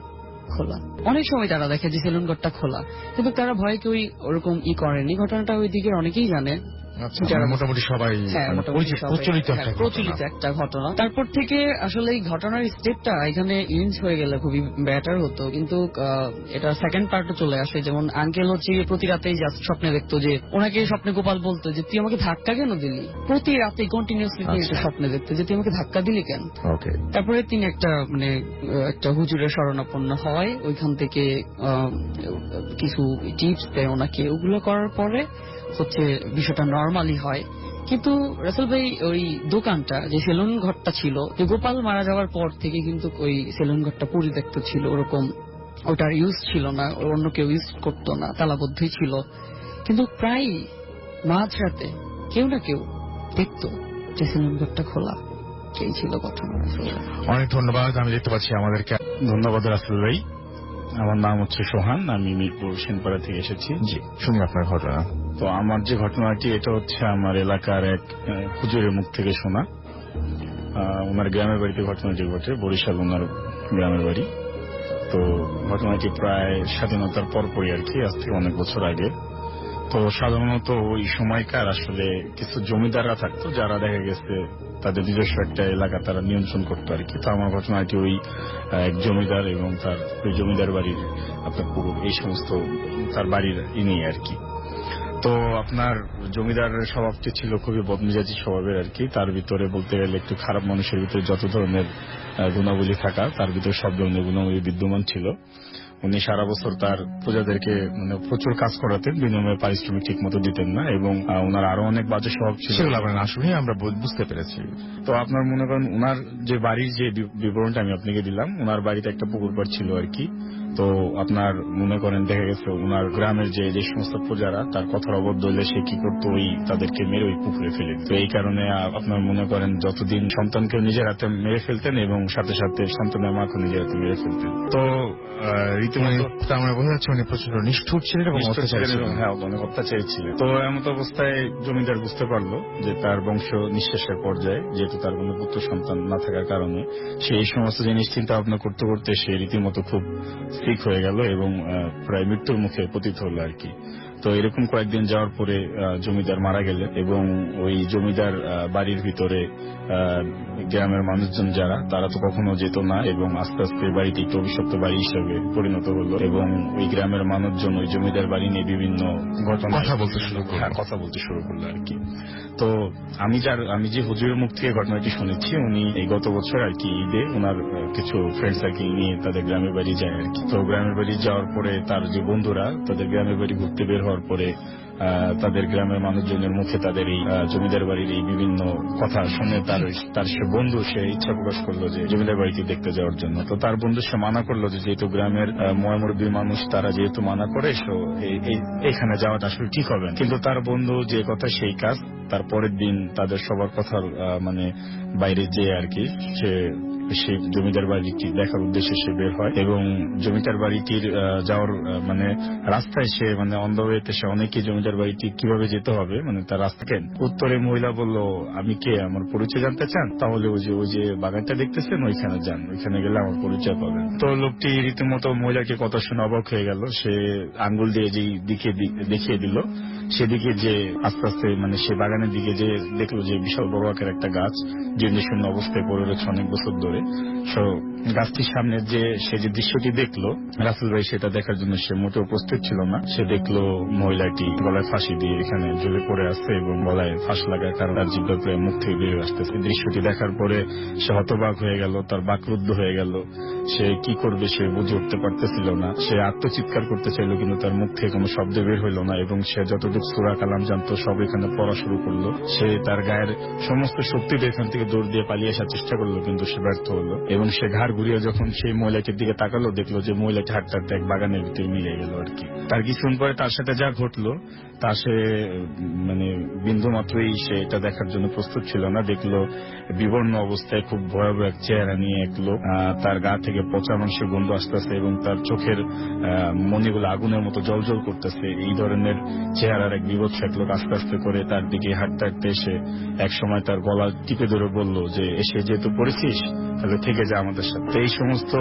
খোলা। অনেক সময় তারা দেখে যে সেলুন ঘরটা খোলা, কিন্তু তারা ভয় কেউ ওরকম করেনি। ঘটনাটা ওই দিকের অনেকেই জানে। যারা মোটামুটি সবাই প্রচলিত একটা ঘটনা। তারপর থেকে আসলে এই ঘটনার স্টেপটা এখানে ইউজ হয়ে গেলে খুবই বেটার হতো, কিন্তু এটা সেকেন্ড পার্টে চলে আসে। যেমন আঙ্কেল হচ্ছে প্রতি রাতেই স্বপ্নে দেখতো যে ওনাকে স্বপ্নে গোপাল বলতো যে তুই আমাকে ধাক্কা কেন দিলি, প্রতি রাতে কন্টিনিউসলি স্বপ্নে দেখতো যে তুই আমাকে ধাক্কা দিলি কেন। তারপরে তিনি একটা হুজুরের শরণাপন্ন হয়, ওইখান থেকে কিছু টিপস দেয় ওনাকে, ওগুলো করার পরে হচ্ছে বিষয়টা নর্মালি হয়। কিন্তু রাসেল ভাই ওই দোকানটা যে সেলুন ঘরটা ছিল, যে গোপাল মারা যাওয়ার পর থেকে কিন্তু ওই সেলুন ঘরটা পরিত্যক্ত ছিল, ওরকম ওটার ইউজ ছিল না, অন্য কেউ ইউজ করতো না, তালাবদ্ধই ছিল। কিন্তু প্রায় মাঝরাতে কেউ না কেউ দেখতো যে সেলুন ঘরটা খোলা। এই ছিল ঘটনা। অনেক ধন্যবাদ। আমি দেখতে পাচ্ছি আমাদেরকে। ধন্যবাদ রাসেল ভাই। আমার নাম হচ্ছে সোহান, আমি মিরপুর সেনপাড়া থেকে এসেছি। জি, শুনি আপনার ঘটনা। তো আমার যে ঘটনাটি, এটা হচ্ছে আমার এলাকার এক হুজুরের মুখ থেকে শোনা। ওনার গ্রামের বাড়িতে ঘটনাটি ঘটে, বরিশাল ওনার গ্রামের বাড়ি। তো ঘটনাটি প্রায় স্বাধীনতার পরপরই আর কি, আজ থেকে অনেক বছর আগে। তো সাধারণত ওই সময়কার আসলে কিছু জমিদাররা থাকতো, যারা দেখা গেছে তাদের নিজস্ব একটা এলাকা তারা নিয়ন্ত্রণ করতো আর কি। তো আমার ঘটনাটি ওই এক জমিদার এবং তার ওই জমিদার বাড়ির আপনার পুরো এই সমস্ত তার বাড়ির নিয়ে আর কি। তো আপনার জমিদারের স্বভাবটি ছিল খুবই বদমেজাজি স্বভাবের আর কি। তার ভিতরে বলতে গেলে একটু খারাপ মানুষের ভিতরে যত ধরনের গুণাবলী থাকা, তার ভিতরে সব ধরনের গুণাবলী বিদ্যমান ছিল। উনি সারা বছর তার প্রজাদেরকে প্রচুর কাজ করাতেন, বিনিময়ে পারিশ্রমিক ঠিক মতো দিতেন না, এবং ওনার আরো অনেক বাজে স্বভাব ছিল, সেগুলো আসলে আমরা বুঝতে পেরেছি। তো আপনার মনে করেন ওনার যে বাড়ির যে বিবরণটা আমি আপনাকে দিলাম, ওনার বাড়িতে একটা পুকুর পাড় ছিল আর কি। তো আপনার মনে করেন দেখা গেছে ওনার গ্রামের যে সমস্ত প্রজারা তার কথার অবদ্ধ হলে সে কি করতো, ওই তাদেরকে মেরে ওই পুকুরে ফেলে দিত। এই কারণে আপনার মনে করেন যতদিন সন্তানকে নিজের হাতে মেরে ফেলতেন এবং সাথে সাথে সন্তানের মাকে নিজের হাতে মেরে ফেলতেন। তো আমরা বোঝা যাচ্ছে উনি প্রচন্ড নিষ্ঠুর ছিলেন এবং অনেক অত্যাচারী ছিলেন। তো এমন অবস্থায় জমিদার বুঝতে পারলো যে তার বংশ নিঃশেষের পর্যায়ে, যেহেতু তার কোনো পুত্র সন্তান না থাকার কারণে সে এই সমস্ত জিনিস চিন্তা ভাবনা করতে করতে সে রীতিমতো খুব সিক হয়ে গেল এবং প্রায় মৃত্যুর মুখে পতিত হলো আর কি। তো এরকম কয়েকদিন যাওয়ার পরে জমিদার মারা গেলেন এবং ওই জমিদার বাড়ির ভিতরে গ্রামের মানুষজন যারা, তারা তো কখনো যেত না এবং আস্তে আস্তে বাড়িটি একটু অভিশপ্ত বাড়ি হিসেবে পরিণত হলো এবং ওই গ্রামের মানুষজন ওই জমিদার বাড়ি নিয়ে বিভিন্ন ঘটনা কথা বলতে শুরু করলো আর কি। তো আমি যে হুজুরের মুখ থেকে ঘটনাটি শুনেছি, উনি এই গত বছর আর কি ঈদে ওনার কিছু ফ্রেন্ড সার্কেল নিয়ে তাদের গ্রামের বাড়ি যায় আর কি। তো গ্রামের বাড়ি যাওয়ার পরে তার যে বন্ধুরা তাদের গ্রামের বাড়ি ঘুরতে বের হওয়ার পরে তাদের গ্রামের মানুষজনের মুখে তাদের এই জমিদার বাড়ির এই বিভিন্ন কথা শুনে তার সে বন্ধু সে ইচ্ছা প্রকাশ করলো যে জমিদার বাড়িতে দেখতে যাওয়ার জন্য। তো তার বন্ধু সে মানা করলো যে যেহেতু গ্রামের ময়মুরব্বী মানুষ তারা যেহেতু মানা করে, এখানে যাওয়াটা আসলে ঠিক হবে না। কিন্তু তার বন্ধু যে কথা সেই কাজ। তার পরের দিন তাদের সবার কথার বাইরে যেয়ে আর কি সেই জমিদার বাড়িটি দেখার উদ্দেশ্যে সে বের হয় এবং জমিদার বাড়িটির যাওয়ার রাস্তায় সে অন দ্য ওয়েতে সে অনেকেই জমিদার বাড়িটি কিভাবে যেতে হবে তার রাস্তাকে উত্তরে মহিলা বলল, আমি কে, আমার পরিচয় জানতে চান? তাহলে ওই যে বাগানটা দেখতেছেন ওইখানে যান, ওইখানে গেলে আমার পরিচয় পাবেন। তো লোকটি রীতিমতো মহিলাকে কথা শুনে অবাক হয়ে গেল। সে আঙ্গুল দিয়ে যেই দিকে দেখিয়ে দিল সেদিকে যে আস্তে আস্তে সে বাগানের দিকে যে দেখলো যে বিশাল বড় আকার একটা গাছ জীর্ণশীর্ণ অবস্থায় পড়ে রয়েছে অনেক বছর ধরে। গাছটির সামনে সে যে দৃশ্যটি দেখলো, রাসেল ভাই সেটা দেখার জন্য সে মোটেও প্রস্তুত ছিল না। সে দেখলো মহিলাটি গলায় ফাঁসি দিয়ে এখানে ঝুলে পড়ে আসছে এবং গলায় ফাঁস লাগার কারণে তার জিহ্বা প্রায় মুখ থেকে বেরিয়ে আসতেছে। দৃশ্যটি দেখার পরে সে হতবাক হয়ে গেল, তার বাকরুদ্ধ হয়ে গেল। সে কি করবে সে বুঝে উঠতে পারতেছিল না। সে আত্মচিৎকার করতে চাইল কিন্তু তার মুখ থেকে কোনো শব্দ বের হইল না এবং সে যতটুকু সূরা কালাম জানতো সব এখানে পড়া শুরু করলো। সে তার গায়ের সমস্ত শক্তি দিয়ে এখান থেকে দৌড় দিয়ে পালিয়ে আসার চেষ্টা করলো কিন্তু সে ব্যর্থ হলো এবং সে ঘাড় ঘুরিয়ে যখন সেই মহিলাটির দিকে তাকালো দেখলো যে মহিলাটি হাঁটতে হাঁটতে এক বাগানের ভিতরে মিলিয়ে গেল আর কি। তার কিছুক্ষণ পরে তার সাথে যা ঘটলো তা সে বিন্দু মাত্রই সে এটা দেখার জন্য প্রস্তুত ছিল না। দেখলো বিবর্ণ অবস্থায় খুব ভয়াবহ এক চেহারা নিয়ে এক লোক, তার গা থেকে পচা মাংসের গন্ধ আসতেছে এবং তার চোখের মণিগুলো আগুনের মতো জলজল করতেছে। এই ধরনের চেহারার এক বিভৎস এক লোক আস্তে আস্তে করে তার দিকে হাঁটতে হাঁটতে এসে এক সময় তার গলা টিপে ধরে বলল যে, এসে যেহেতু পড়েছিস তাহলে থেকে যায় আমাদের সাথে। তো এই সমস্ত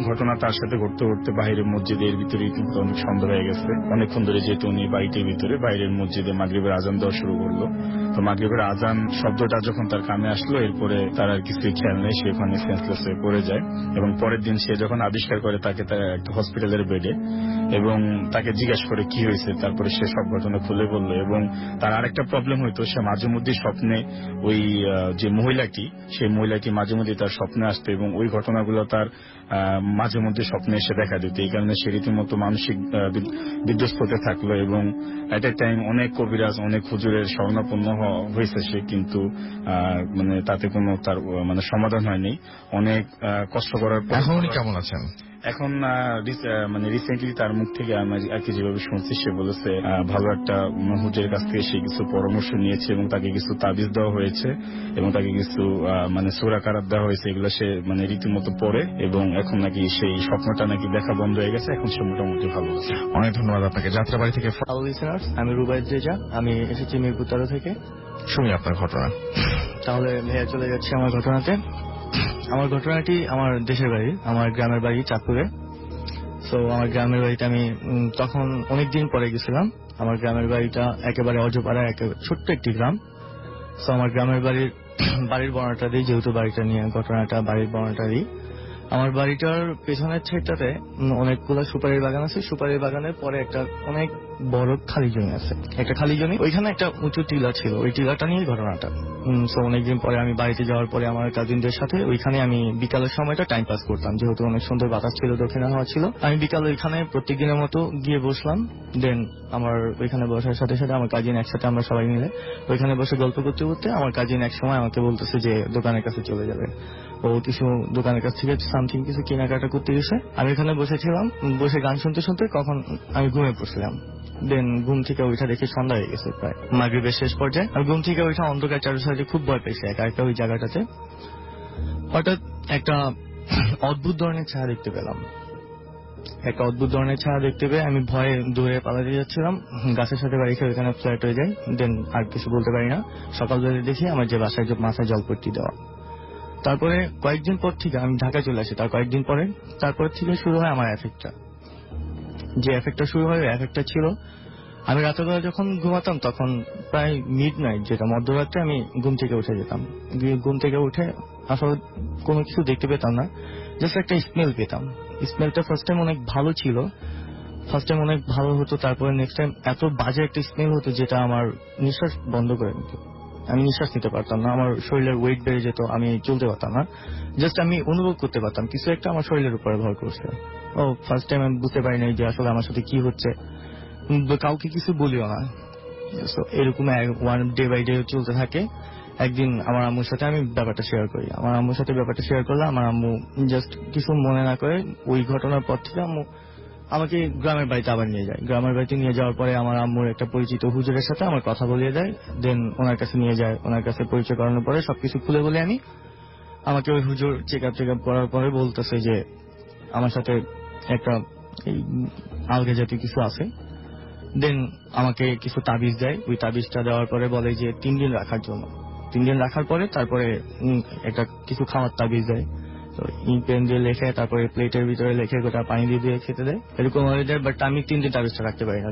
ঘটনা তার সাথে ঘটতে ঘটতে বাইরের মসজিদের ভিতরে কিন্তু অনেক সন্দেহ হয়ে গেছে। অনেকক্ষণ ধরে যেহেতু উনি বাড়িটির ভিতরে, বাইরের মসজিদে মাগরিবের আজান দেওয়া শুরু করলো। তো মাগরিবের আজান শব্দটা যখন তার কানে আসলো, এরপরে তার আর কিছুই খেয়াল নেই, সে ওখানে সেন্সলেস হয়ে পড়ে যায়। এবং পরের দিন সে যখন আবিষ্কার করে তাকে তার একটা হসপিটালের বেডে, এবং তাকে জিজ্ঞাসা করে কি হয়েছে, তারপরে সে সব ঘটনা খুলে বললো। এবং তার আরেকটা প্রবলেম হইতো, সে মাঝে মধ্যে স্বপ্নে ওই যে মহিলাটি, সেই মহিলাটি মাঝে মধ্যে তার স্বপ্নে আসতো এবং ওই ঘটনাগুলো তার মাঝে মধ্যে স্বপ্নে এসে দেখা দিত। এই কারণে সে রীতিমতো মানসিক বিধ্বস্ত হতে থাকলো এবং এট এ টাইম অনেক কবিরাজ, অনেক হুজুরের শরণাপন্ন হয়েছে সে, কিন্তু মানে তাতে কোনো তার মানে সমাধান হয়নি। অনেক কষ্ট করার পর এখন উনি কেমন আছেন? এখন মানে রিসেন্টলি তার মুখ থেকে আমি আর কি যেভাবে শুনছি, সে বলেছে ভালো একটা হুজুরের কাছ থেকে সে কিছু পরামর্শ নিয়েছে এবং তাকে কিছু তাবিজ দেওয়া হয়েছে এবং তাকে কিছু মানে সূরা কারাত দেওয়া হয়েছে। এগুলো সে মানে রীতিমতো পড়ে এবং এখন নাকি সেই স্বপ্নটা নাকি দেখা বন্ধ হয়ে গেছে, এখন সে মোটামুটি ভালো আছে। অনেক ধন্যবাদ আপনাকে। যাত্রাবাড়ি থেকে হ্যালো লিসেনার্স, আমি রুবাইদ রেজা, আমি এসেছি মিরপুর 13 থেকে। শুনি আপনার ঘটনা। তাহলে ভাইয়া চলে যাচ্ছে আমার ঘটনাতে। আমার ঘটনাটি আমার দেশের বাড়ি, আমার গ্রামের বাড়ি চাঁদপুরে। সো আমার গ্রামের বাড়িতে আমি তখন অনেকদিন পরে গেছিলাম। আমার গ্রামের বাড়িটা একেবারে অজপাড়া, ছোট্ট একটি গ্রাম। সো আমার গ্রামের বাড়ির বর্ণনাটা দিই, যেহেতু বাড়িটা নিয়ে ঘটনাটা, বাড়ির বর্ণনাটা দিই। আমার বাড়িটার পেছনের সাইডটাতে অনেকগুলো সুপারির বাগান আছে। সুপারির বাগানের পরে একটা অনেক বড় খালি জমি আছে, একটা খালি জমি, ওইখানে একটা উঁচু টিলা ছিল। ওই টিলাটা নিয়ে ঘটনাটা। সো অনেকদিন পরে আমি বাড়িতে যাওয়ার পরে আমার কাজিনদের সাথে ওইখানে আমি বিকালের সময়টা টাইম পাস করতাম, যেহেতু অনেক সুন্দর বাতাস ছিল, দক্ষিণা হাওয়া ছিল। আমি বিকালে ওইখানে প্রত্যেক দিনের মতো গিয়ে বসলাম। দেন আমার ওইখানে বসার সাথে সাথে আমার কাজিন একসাথে, আমরা সবাই মিলে ওইখানে বসে গল্প করতে করতে আমার কাজিন এক সময় আমাকে বলতেছে যে দোকানের কাছে চলে যাবে। ও কিছু দোকানের কাছ থেকে সামথিং কিছু কেনাকাটা করতে গেছে। আমি এখানে বসেছিলাম, বসে গান শুনতে শুনতে কখন আমি ঘুমিয়ে পড়ছিলাম। দেন ঘুম থেকে ওইটা দেখে সন্ধ্যা হয়ে গেছে, প্রায় মাগরিবের শেষ পর্যায়ে। আর ঘুম থেকে ওইটা অন্ধকার চারুসাইডে, খুব ভয় পেয়েছে একা একা ওই জায়গাটাতে। হঠাৎ একটা অদ্ভুত ধরনের ছায়া দেখতে পেলাম। একটা অদ্ভুত ধরনের ছায়া দেখতে পেয়ে আমি ভয়ে দূরে পালাতে যাচ্ছিলাম। গাছের সাথে বাড়ি খেয়ে ওইখানে ফ্ল্যাট হয়ে যায়। দেন আর কিছু বলতে পারি না। সকালবেলা দেখি আমার যে বাসায় মাথায় জলপট্টি দেওয়া। তারপরে কয়েকদিন পর থেকে আমি ঢাকা চলে আসি। তার কয়েকদিন পরে তারপর থেকে শুরু হয় আমার এফেক্টটা। যে এফেক্টটা শুরু হয়, এফেক্টটা ছিল আমি রাতেরবেলা যখন ঘুমাতাম তখন প্রায় মিডনাইট, যেটা মধ্যরাত্রে, আমি ঘুম থেকে উঠে যেতাম। ঘুম থেকে উঠে আসলে কোনো কিছু দেখতে পেতাম না, জাস্ট একটা স্মেল পেতাম। স্মেলটা ফার্স্ট টাইম অনেক ভালো ছিল, ফার্স্ট টাইম অনেক ভালো হতো। তারপরে নেক্সট টাইম এত বাজে একটা স্মেল হতো যেটা আমার নিঃশ্বাস বন্ধ করে দিত। আমি নিঃশ্বাস নিতে পারতাম না, আমার শরীরের ওয়েট বেড়ে যেত, আমি চলতে পারতাম না। জাস্ট আমি অনুভব করতে পারতাম কিছু একটা আমার শরীরের উপরে ভর করছে। ফার্স্ট টাইম আমি বুঝতে পারি নাই যে আসলে আমার সাথে কি হচ্ছে, কাউকে কিছু বলিও না। এরকম ওয়ান ডে বাই ডে চলতে থাকে। একদিন আমার আম্মুর সাথে আমি ব্যাপারটা শেয়ার করি। আমার আম্মুর সাথে ব্যাপারটা শেয়ার করলে আমার আম্মু জাস্ট কিছু মনে না করে ওই ঘটনার পর থেকে আম্মু আমাকে গ্রামের বাড়িতে আবার নিয়ে যায়। গ্রামের বাড়িতে নিয়ে যাওয়ার পরে আমার আম্মুর একটা পরিচিত হুজুরের সাথে আমার কথা বলিয়ে দেয়। দেন ওনার কাছে নিয়ে যায়। ওনার কাছে পরিচয় করানোর পরে সবকিছু খুলে বলে আমি, আমাকে ওই হুজুর চেক আপ করার পরে বলতেছে যে আমার সাথে একটা আলগা জাতীয় কিছু আছে। দেন আমাকে কিছু তাবিজ দেয়। ওই তাবিজটা দেওয়ার পরে বলে যে 3 দিন রাখার জন্য। 3 দিন রাখার পরে তারপরে একটা কিছু খাওয়ার তাবিজ দেয়। তো ইঙ্ক পেন দিয়ে লেখে, তারপরে প্লেটের ভিতরে লেখে, গোটা পানি দিয়ে খেতে দেয়। এরকম হয়ে যায়। বাট আমি 3 দিন তাবিজটা রাখতে পারি না।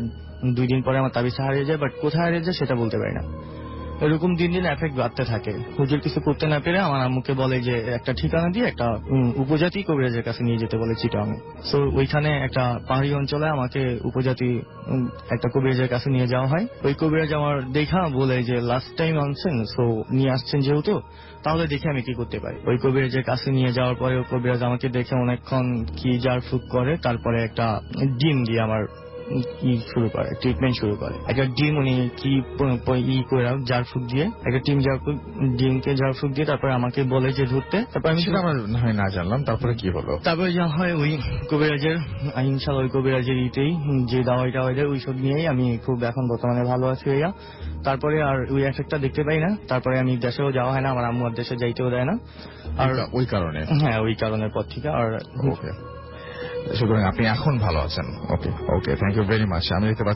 2 দিন পরে আমার তাবিজটা হারিয়ে যায়, বাট কোথায় হারিয়ে যায় সেটা বলতে পারি না। এরকম দিন দিন এফেক্ট বাড়তে থাকে। হুজুর কিছু করতে না পেরে আমার আম্মুকে বলে যে একটা ঠিকানা দিয়ে একটা উপজাতি কবিরাজের কাছে নিয়ে যেতে বলে চিটাগাঙে। সো ওইখানে একটা পাহাড়ি অঞ্চলে আমাকে উপজাতি একটা কবিরাজের কাছে নিয়ে যাওয়া হয়। ওই কবিরাজ আমার দেখা বলে যে লাস্ট টাইম আনছেন, সো নিয়ে আসছেন যেহেতু, তাহলে দেখে আমি কি করতে পারি। ওই কবিরাজের কাছে নিয়ে যাওয়ার পরে ওই কবিরাজ আমাকে দেখে অনেকক্ষণ কি জার ফুক করে, তারপরে একটা ডিম দিয়ে আমার শুরু করে, ট্রিটমেন্ট শুরু করে। একটা ডিম উনি কি করে জার ফুক দিয়ে, একটা ডিমকে জার ফুক দিয়ে তারপরে আমাকে বলে যে ধরতে। তারপর আমি সেটা আমার না জানলাম। তারপরে কি হলো? তারপরে যা হয় ওই কবিরাজের, ইনশাল্লাহ ওই কবিরাজের যে দাওয়াইটা হয়ে যায় ওইসব নিয়েই আমি খুব এখন বর্তমানে ভালো আছি ভাইয়া। তারপরে আর ওই এফেক্টটা দেখতে পাই না। তারপরে আমি দেশেও যাওয়া হয় না, আমার আম্মু আর দেশে যাইতেও দেয় না। আর ওই কারণে? হ্যাঁ, ওই কারণের পর থেকে। আর ওকে, সুতরাং আপনি এখন ভালো আছেন। ওকে, থ্যাংক ইউ ভেরি মাচ। আমি দেখতে পাচ্ছি